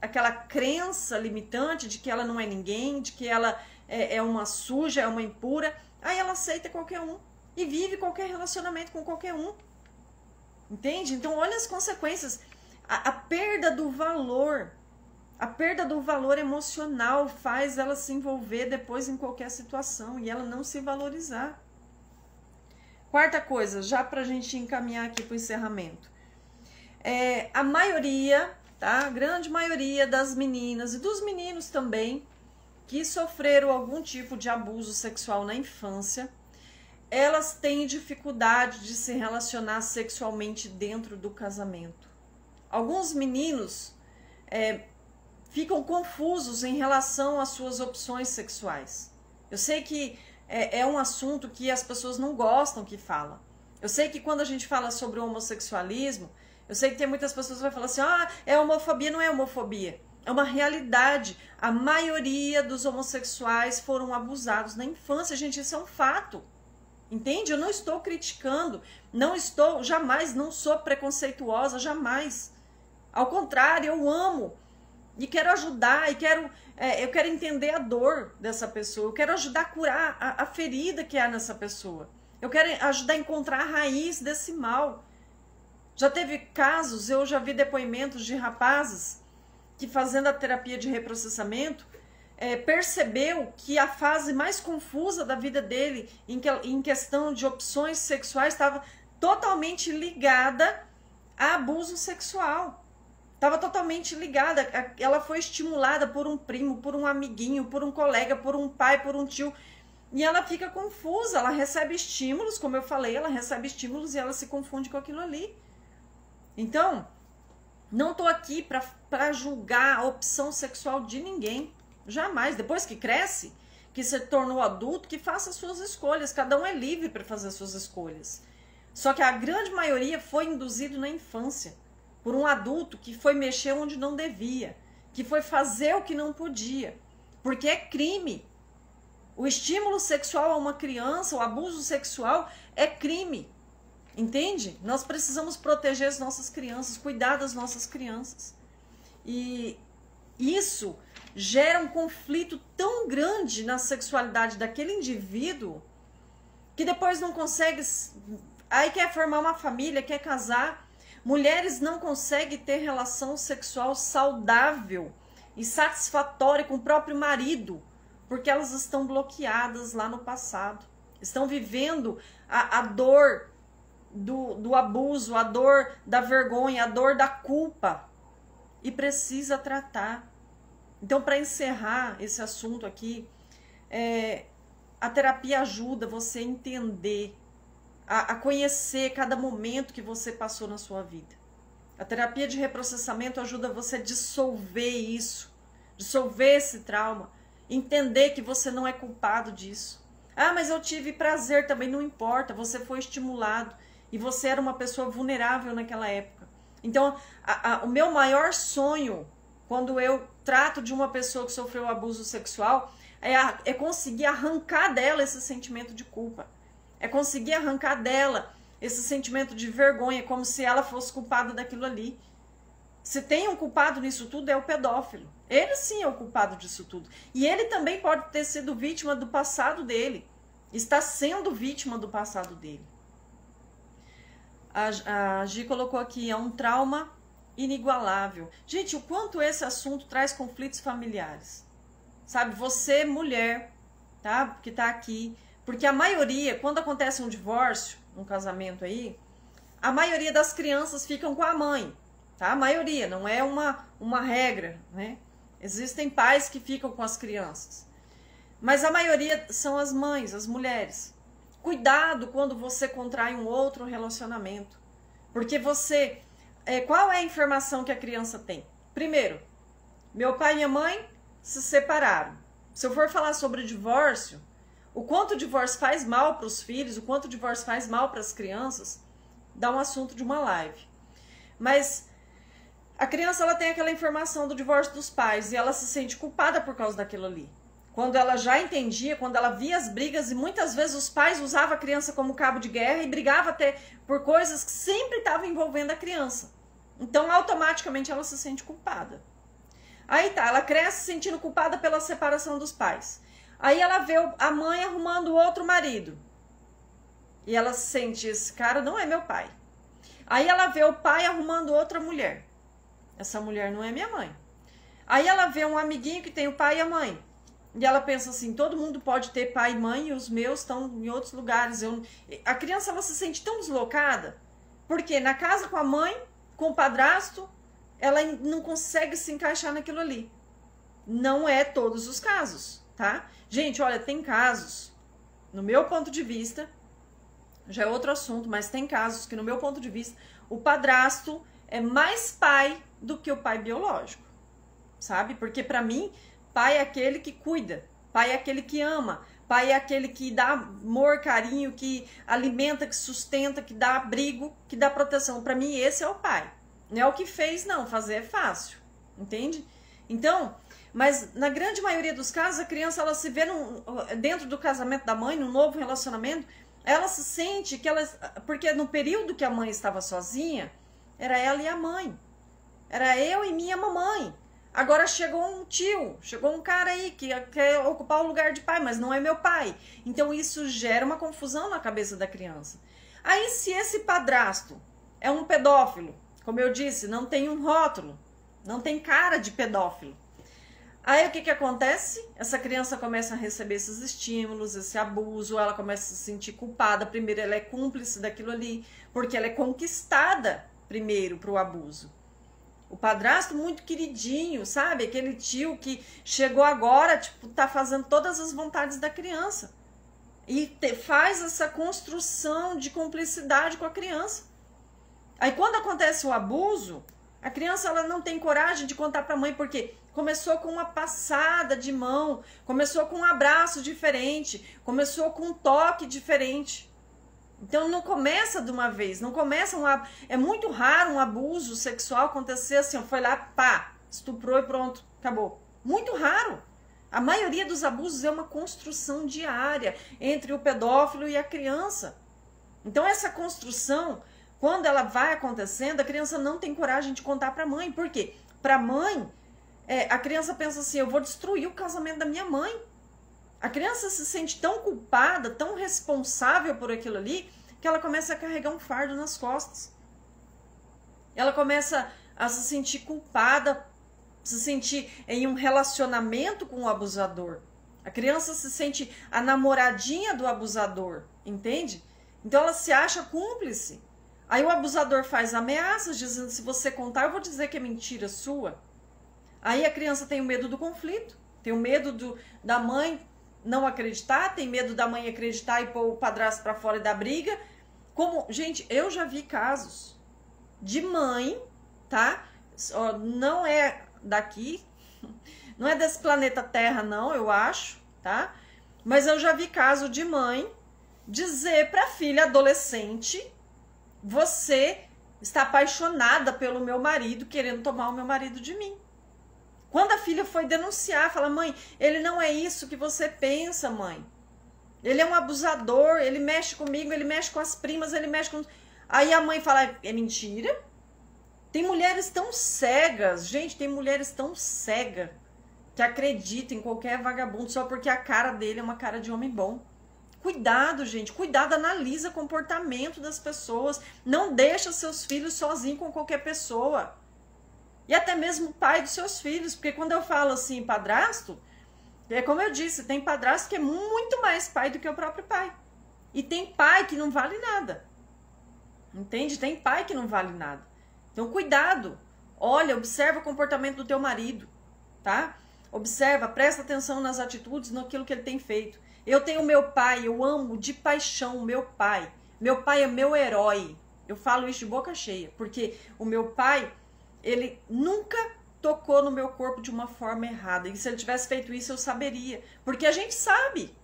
aquela crença limitante de que ela não é ninguém, de que ela é uma suja, é uma impura. Aí ela aceita qualquer um e vive qualquer relacionamento com qualquer um. Entende? Então, olha as consequências. A perda do valor, a perda do valor emocional faz ela se envolver depois em qualquer situação e ela não se valorizar. Quarta coisa, já para a gente encaminhar aqui para o encerramento. A maioria, tá? A grande maioria das meninas e dos meninos também que sofreram algum tipo de abuso sexual na infância, elas têm dificuldade de se relacionar sexualmente dentro do casamento. Alguns meninos ficam confusos em relação às suas opções sexuais. Eu sei que é um assunto que as pessoas não gostam que fala. Eu sei que quando a gente fala sobre o homossexualismo, eu sei que tem muitas pessoas que vão falar assim, é homofobia, não é homofobia. É uma realidade. A maioria dos homossexuais foram abusados na infância, gente, isso é um fato. Entende? Eu não estou criticando, jamais, não sou preconceituosa, jamais. Ao contrário, eu amo e quero ajudar, eu quero entender a dor dessa pessoa, eu quero ajudar a curar a ferida que há nessa pessoa. Eu quero ajudar a encontrar a raiz desse mal. Já teve casos, eu já vi depoimentos de rapazes que fazendo a terapia de reprocessamento, percebeu que a fase mais confusa da vida dele, em questão de opções sexuais, estava totalmente ligada a abuso sexual. Estava totalmente ligada. Ela foi estimulada por um primo, por um amiguinho, por um colega, por um pai, por um tio. E ela fica confusa, ela recebe estímulos, como eu falei, ela recebe estímulos e ela se confunde com aquilo ali. Então, não estou aqui para julgar a opção sexual de ninguém. Jamais. Depois que cresce, que se tornou adulto, que faça as suas escolhas. Cada um é livre para fazer as suas escolhas. Só que a grande maioria foi induzido na infância por um adulto que foi mexer onde não devia, que foi fazer o que não podia, porque é crime. O estímulo sexual a uma criança, o abuso sexual é crime. Entende? Nós precisamos proteger as nossas crianças, cuidar das nossas crianças. E isso gera um conflito tão grande na sexualidade daquele indivíduo que depois não consegue, aí quer formar uma família, quer casar. Mulheres não conseguem ter relação sexual saudável e satisfatória com o próprio marido, porque elas estão bloqueadas lá no passado. Estão vivendo a dor do abuso, a dor da vergonha, a dor da culpa. E precisa tratar. Então, para encerrar esse assunto aqui, a terapia ajuda você a entender, a conhecer cada momento que você passou na sua vida. A terapia de reprocessamento ajuda você a dissolver isso, dissolver esse trauma, entender que você não é culpado disso. Mas eu tive prazer também, não importa, você foi estimulado e você era uma pessoa vulnerável naquela época. Então, o meu maior sonho, quando eu trato de uma pessoa que sofreu abuso sexual, é conseguir arrancar dela esse sentimento de culpa. É conseguir arrancar dela esse sentimento de vergonha, como se ela fosse culpada daquilo ali. Se tem um culpado nisso tudo, é o pedófilo. Ele sim é o culpado disso tudo. E ele também pode ter sido vítima do passado dele. Está sendo vítima do passado dele. A Gi colocou aqui, é um trauma inigualável. Gente, o quanto esse assunto traz conflitos familiares. Sabe, você, mulher, tá? Que tá aqui. Porque a maioria, quando acontece um divórcio, um casamento aí, a maioria das crianças ficam com a mãe, tá? A maioria, não é uma regra, né? Existem pais que ficam com as crianças. Mas a maioria são as mães, as mulheres. Cuidado quando você contrai um outro relacionamento. Porque você... qual é a informação que a criança tem? Primeiro, meu pai e minha mãe se separaram. Se eu for falar sobre divórcio, o quanto o divórcio faz mal para os filhos, o quanto o divórcio faz mal para as crianças, dá um assunto de uma live. Mas a criança, ela tem aquela informação do divórcio dos pais e ela se sente culpada por causa daquilo ali. Quando ela já entendia, quando ela via as brigas, e muitas vezes os pais usavam a criança como cabo de guerra e brigavam até por coisas que sempre estavam envolvendo a criança. Então, automaticamente, ela se sente culpada. Aí tá, ela cresce se sentindo culpada pela separação dos pais. Aí ela vê a mãe arrumando outro marido. E ela se sente, esse cara não é meu pai. Aí ela vê o pai arrumando outra mulher. Essa mulher não é minha mãe. Aí ela vê um amiguinho que tem o pai e a mãe. E ela pensa assim, todo mundo pode ter pai e mãe e os meus estão em outros lugares. A criança, ela se sente tão deslocada, porque na casa com a mãe, com o padrasto, ela não consegue se encaixar naquilo ali. Não é todos os casos, tá? Gente, olha, tem casos, no meu ponto de vista, já é outro assunto, mas tem casos que, no meu ponto de vista, o padrasto é mais pai do que o pai biológico, sabe? Porque pra mim, pai é aquele que cuida, pai é aquele que ama, pai é aquele que dá amor, carinho, que alimenta, que sustenta, que dá abrigo, que dá proteção. Pra mim, esse é o pai. Não é o que fez, não. Fazer é fácil, entende? Então, mas na grande maioria dos casos, a criança, ela se vê dentro do casamento da mãe, num novo relacionamento, ela se sente que ela... Porque no período que a mãe estava sozinha, era ela e a mãe. Era eu e minha mamãe. Agora chegou um tio, chegou um cara aí que quer ocupar o lugar de pai, mas não é meu pai. Então isso gera uma confusão na cabeça da criança. Aí se esse padrasto é um pedófilo, como eu disse, não tem um rótulo, não tem cara de pedófilo. Aí o que acontece? Essa criança começa a receber esses estímulos, esse abuso, ela começa a se sentir culpada. Primeiro ela é cúmplice daquilo ali, porque ela é conquistada primeiro para o abuso. O padrasto muito queridinho, sabe? Aquele tio que chegou agora, tipo, tá fazendo todas as vontades da criança. E faz essa construção de cumplicidade com a criança. Aí quando acontece o abuso, a criança, ela não tem coragem de contar pra mãe, porque começou com uma passada de mão, começou com um abraço diferente, começou com um toque diferente. Então não começa de uma vez, não começa é muito raro um abuso sexual acontecer assim, foi lá, pá, estuprou e pronto, acabou. Muito raro. A maioria dos abusos é uma construção diária entre o pedófilo e a criança. Então essa construção, quando ela vai acontecendo, a criança não tem coragem de contar para a mãe. Por quê? Para a mãe, a criança pensa assim, eu vou destruir o casamento da minha mãe. A criança se sente tão culpada, tão responsável por aquilo ali, que ela começa a carregar um fardo nas costas. Ela começa a se sentir culpada, se sentir em um relacionamento com o abusador. A criança se sente a namoradinha do abusador, entende? Então ela se acha cúmplice. Aí o abusador faz ameaças, dizendo, se você contar, eu vou dizer que é mentira sua. Aí a criança tem o medo do conflito, tem o medo da mãe não acreditar, tem medo da mãe acreditar e pôr o padrasto pra fora e dar briga. Gente, eu já vi casos de mãe, tá? Não é daqui, não é desse planeta Terra não, eu acho, tá? Mas eu já vi caso de mãe dizer pra filha adolescente, você está apaixonada pelo meu marido, querendo tomar o meu marido de mim. Quando a filha foi denunciar, fala, mãe, ele não é isso que você pensa, mãe. Ele é um abusador, ele mexe comigo, ele mexe com as primas, ele mexe com... Aí a mãe fala, é mentira? Tem mulheres tão cegas, gente, tem mulheres tão cegas que acreditam em qualquer vagabundo só porque a cara dele é uma cara de homem bom. Cuidado, gente, cuidado, analisa o comportamento das pessoas. Não deixa seus filhos sozinhos com qualquer pessoa. E até mesmo o pai dos seus filhos, porque quando eu falo assim, padrasto, é como eu disse, tem padrasto que é muito mais pai do que o próprio pai. E tem pai que não vale nada. Entende? Tem pai que não vale nada. Então, cuidado. Olha, observa o comportamento do teu marido, tá? Observa, presta atenção nas atitudes, naquilo que ele tem feito. Eu tenho meu pai, eu amo de paixão o meu pai. Meu pai é meu herói. Eu falo isso de boca cheia, porque o meu pai, ele nunca tocou no meu corpo de uma forma errada. E se ele tivesse feito isso, eu saberia. Porque a gente sabe.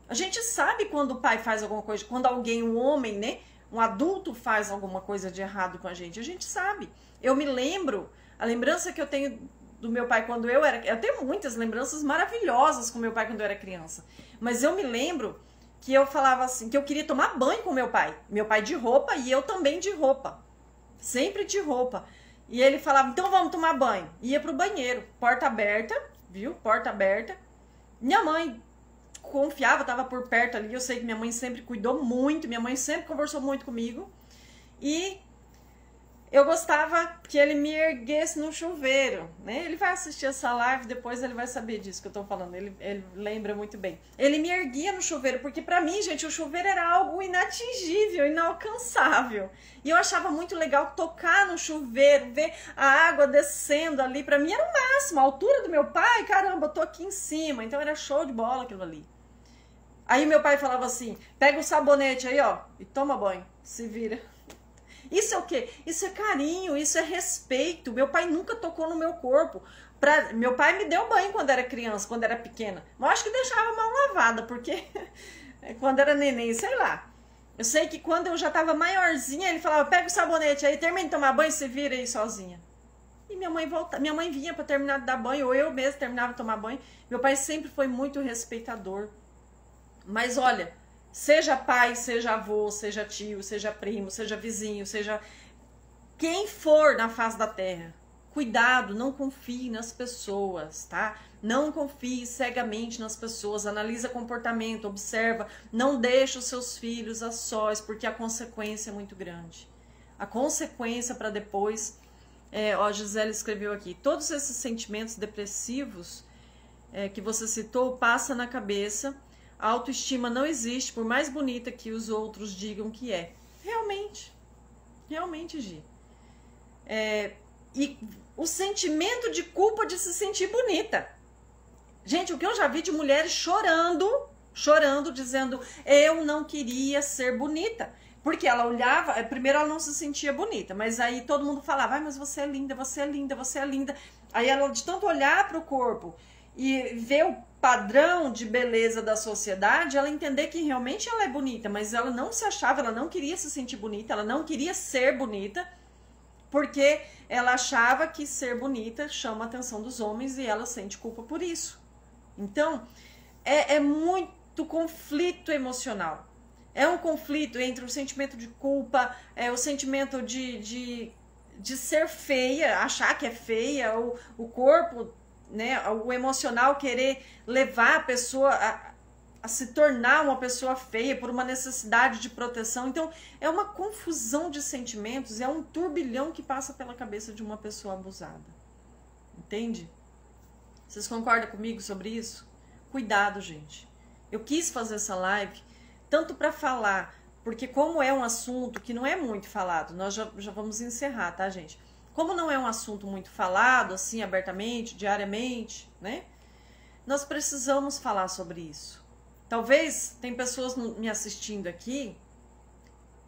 A gente sabe quando o pai faz alguma coisa, quando alguém, um homem, né? Um adulto faz alguma coisa de errado com a gente sabe. Eu me lembro, a lembrança que eu tenho do meu pai quando eu era... Eu tenho muitas lembranças maravilhosas com meu pai quando eu era criança. Mas eu me lembro que eu falava assim, que eu queria tomar banho com meu pai. Meu pai de roupa e eu também de roupa. Sempre de roupa. E ele falava, então vamos tomar banho. Ia pro banheiro, porta aberta, viu? Porta aberta. Minha mãe confiava, estava por perto ali. Eu sei que minha mãe sempre cuidou muito, minha mãe sempre conversou muito comigo. E eu gostava que ele me erguesse no chuveiro, né? Ele vai assistir essa live, depois ele vai saber disso que eu tô falando. Ele lembra muito bem. Ele me erguia no chuveiro, porque pra mim, gente, o chuveiro era algo inatingível, inalcançável. E eu achava muito legal tocar no chuveiro, ver a água descendo ali. Pra mim era o máximo, a altura do meu pai, caramba, eu tô aqui em cima. Então era show de bola aquilo ali. Aí meu pai falava assim, pega o sabonete aí, ó, e toma banho, se vira. Isso é o quê? Isso é carinho, isso é respeito. Meu pai nunca tocou no meu corpo. Meu pai me deu banho quando era criança, quando era pequena. Mas eu acho que deixava a mão lavada, porque quando era neném, sei lá. Eu sei que quando eu já tava maiorzinha, ele falava, pega o sabonete aí, termina de tomar banho e se vira aí sozinha. E minha mãe vinha para terminar de dar banho, ou eu mesmo terminava de tomar banho. Meu pai sempre foi muito respeitador. Mas olha... Seja pai, seja avô, seja tio, seja primo, seja vizinho, seja quem for na face da terra. Cuidado, não confie nas pessoas, tá? Não confie cegamente nas pessoas, analisa comportamento, observa, não deixe os seus filhos a sós, porque a consequência é muito grande. A consequência para depois, a Gisele escreveu aqui, todos esses sentimentos depressivos que você citou, passa na cabeça. A autoestima não existe, por mais bonita que os outros digam que é. Realmente. Realmente, Gi. E o sentimento de culpa de se sentir bonita. Gente, o que eu já vi de mulheres chorando, dizendo, eu não queria ser bonita. Porque ela olhava, primeiro ela não se sentia bonita, mas aí todo mundo falava, mas você é linda, você é linda, você é linda. Aí ela, de tanto olhar para o corpo e ver o padrão de beleza da sociedade, ela entender que realmente ela é bonita, mas ela não se achava, ela não queria se sentir bonita, ela não queria ser bonita, porque ela achava que ser bonita chama a atenção dos homens e ela sente culpa por isso. Então, é muito conflito emocional. É um conflito entre o sentimento de culpa, o sentimento de ser feia, achar que é feia, o corpo... Né, o emocional querer levar a pessoa a se tornar uma pessoa feia por uma necessidade de proteção. Então, é uma confusão de sentimentos, é um turbilhão que passa pela cabeça de uma pessoa abusada. Entende? Vocês concordam comigo sobre isso? Cuidado, gente. Eu quis fazer essa live tanto para falar, porque como é um assunto que não é muito falado, nós já vamos encerrar, tá, gente? Como não é um assunto muito falado, assim, abertamente, diariamente, né? Nós precisamos falar sobre isso. Talvez tem pessoas me assistindo aqui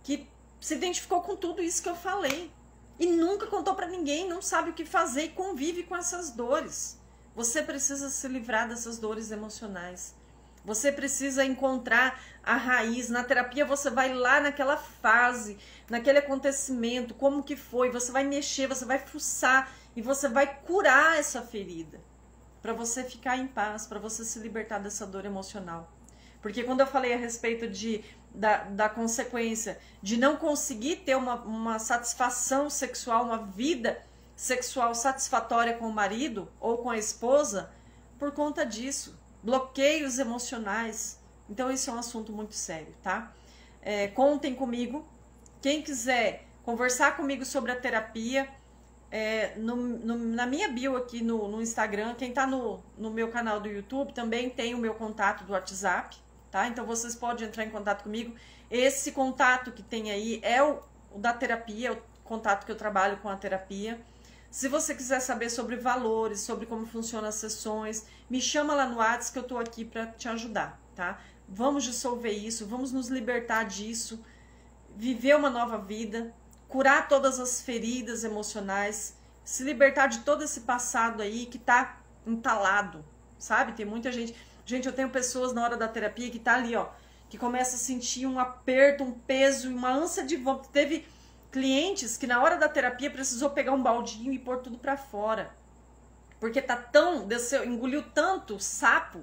que se identificou com tudo isso que eu falei e nunca contou para ninguém, não sabe o que fazer e convive com essas dores. Você precisa se livrar dessas dores emocionais. Você precisa encontrar a raiz. Na terapia você vai lá naquela fase, naquele acontecimento, como que foi, você vai mexer, você vai fuçar e você vai curar essa ferida, para você ficar em paz, para você se libertar dessa dor emocional. Porque quando eu falei a respeito da consequência de não conseguir ter uma satisfação sexual, uma vida sexual satisfatória com o marido ou com a esposa, por conta disso, bloqueios emocionais. Então esse é um assunto muito sério, tá? Contem comigo. Quem quiser conversar comigo sobre a terapia, na minha bio aqui no Instagram, quem tá no meu canal do YouTube também tem o meu contato do WhatsApp, tá? Então vocês podem entrar em contato comigo. Esse contato que tem aí é o da terapia, o contato que eu trabalho com a terapia. Se você quiser saber sobre valores, sobre como funcionam as sessões, me chama lá no WhatsApp que eu tô aqui para te ajudar, tá? Vamos dissolver isso, vamos nos libertar disso, viver uma nova vida, curar todas as feridas emocionais, se libertar de todo esse passado aí que tá entalado, sabe? Tem muita gente... Gente, eu tenho pessoas na hora da terapia que tá ali, ó, que começa a sentir um aperto, um peso e uma ânsia de vômito. Teve clientes que na hora da terapia precisou pegar um baldinho e pôr tudo pra fora. Porque tá engoliu tanto sapo,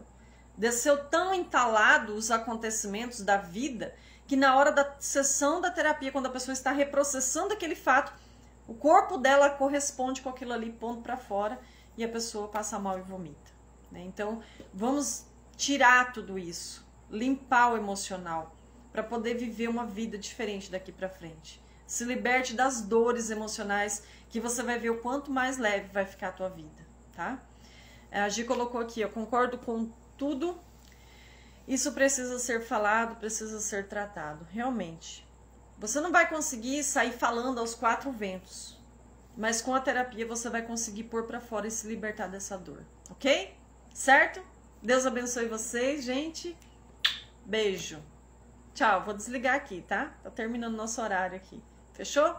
desceu tão entalado os acontecimentos da vida, que na hora da sessão da terapia, quando a pessoa está reprocessando aquele fato, o corpo dela corresponde com aquilo ali, pondo pra fora, e a pessoa passa mal e vomita, né? Então, vamos tirar tudo isso, limpar o emocional, para poder viver uma vida diferente daqui pra frente. Se liberte das dores emocionais, que você vai ver o quanto mais leve vai ficar a tua vida, tá? A Gi colocou aqui, eu concordo com tudo. Isso precisa ser falado, precisa ser tratado. Realmente. Você não vai conseguir sair falando aos quatro ventos, mas com a terapia você vai conseguir pôr pra fora e se libertar dessa dor, ok? Certo? Deus abençoe vocês, gente. Beijo. Tchau, vou desligar aqui, tá? Tá terminando nosso horário aqui. Fechou?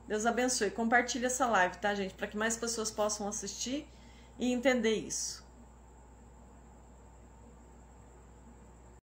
Deus abençoe. Compartilha essa live, tá, gente? Para que mais pessoas possam assistir e entender isso.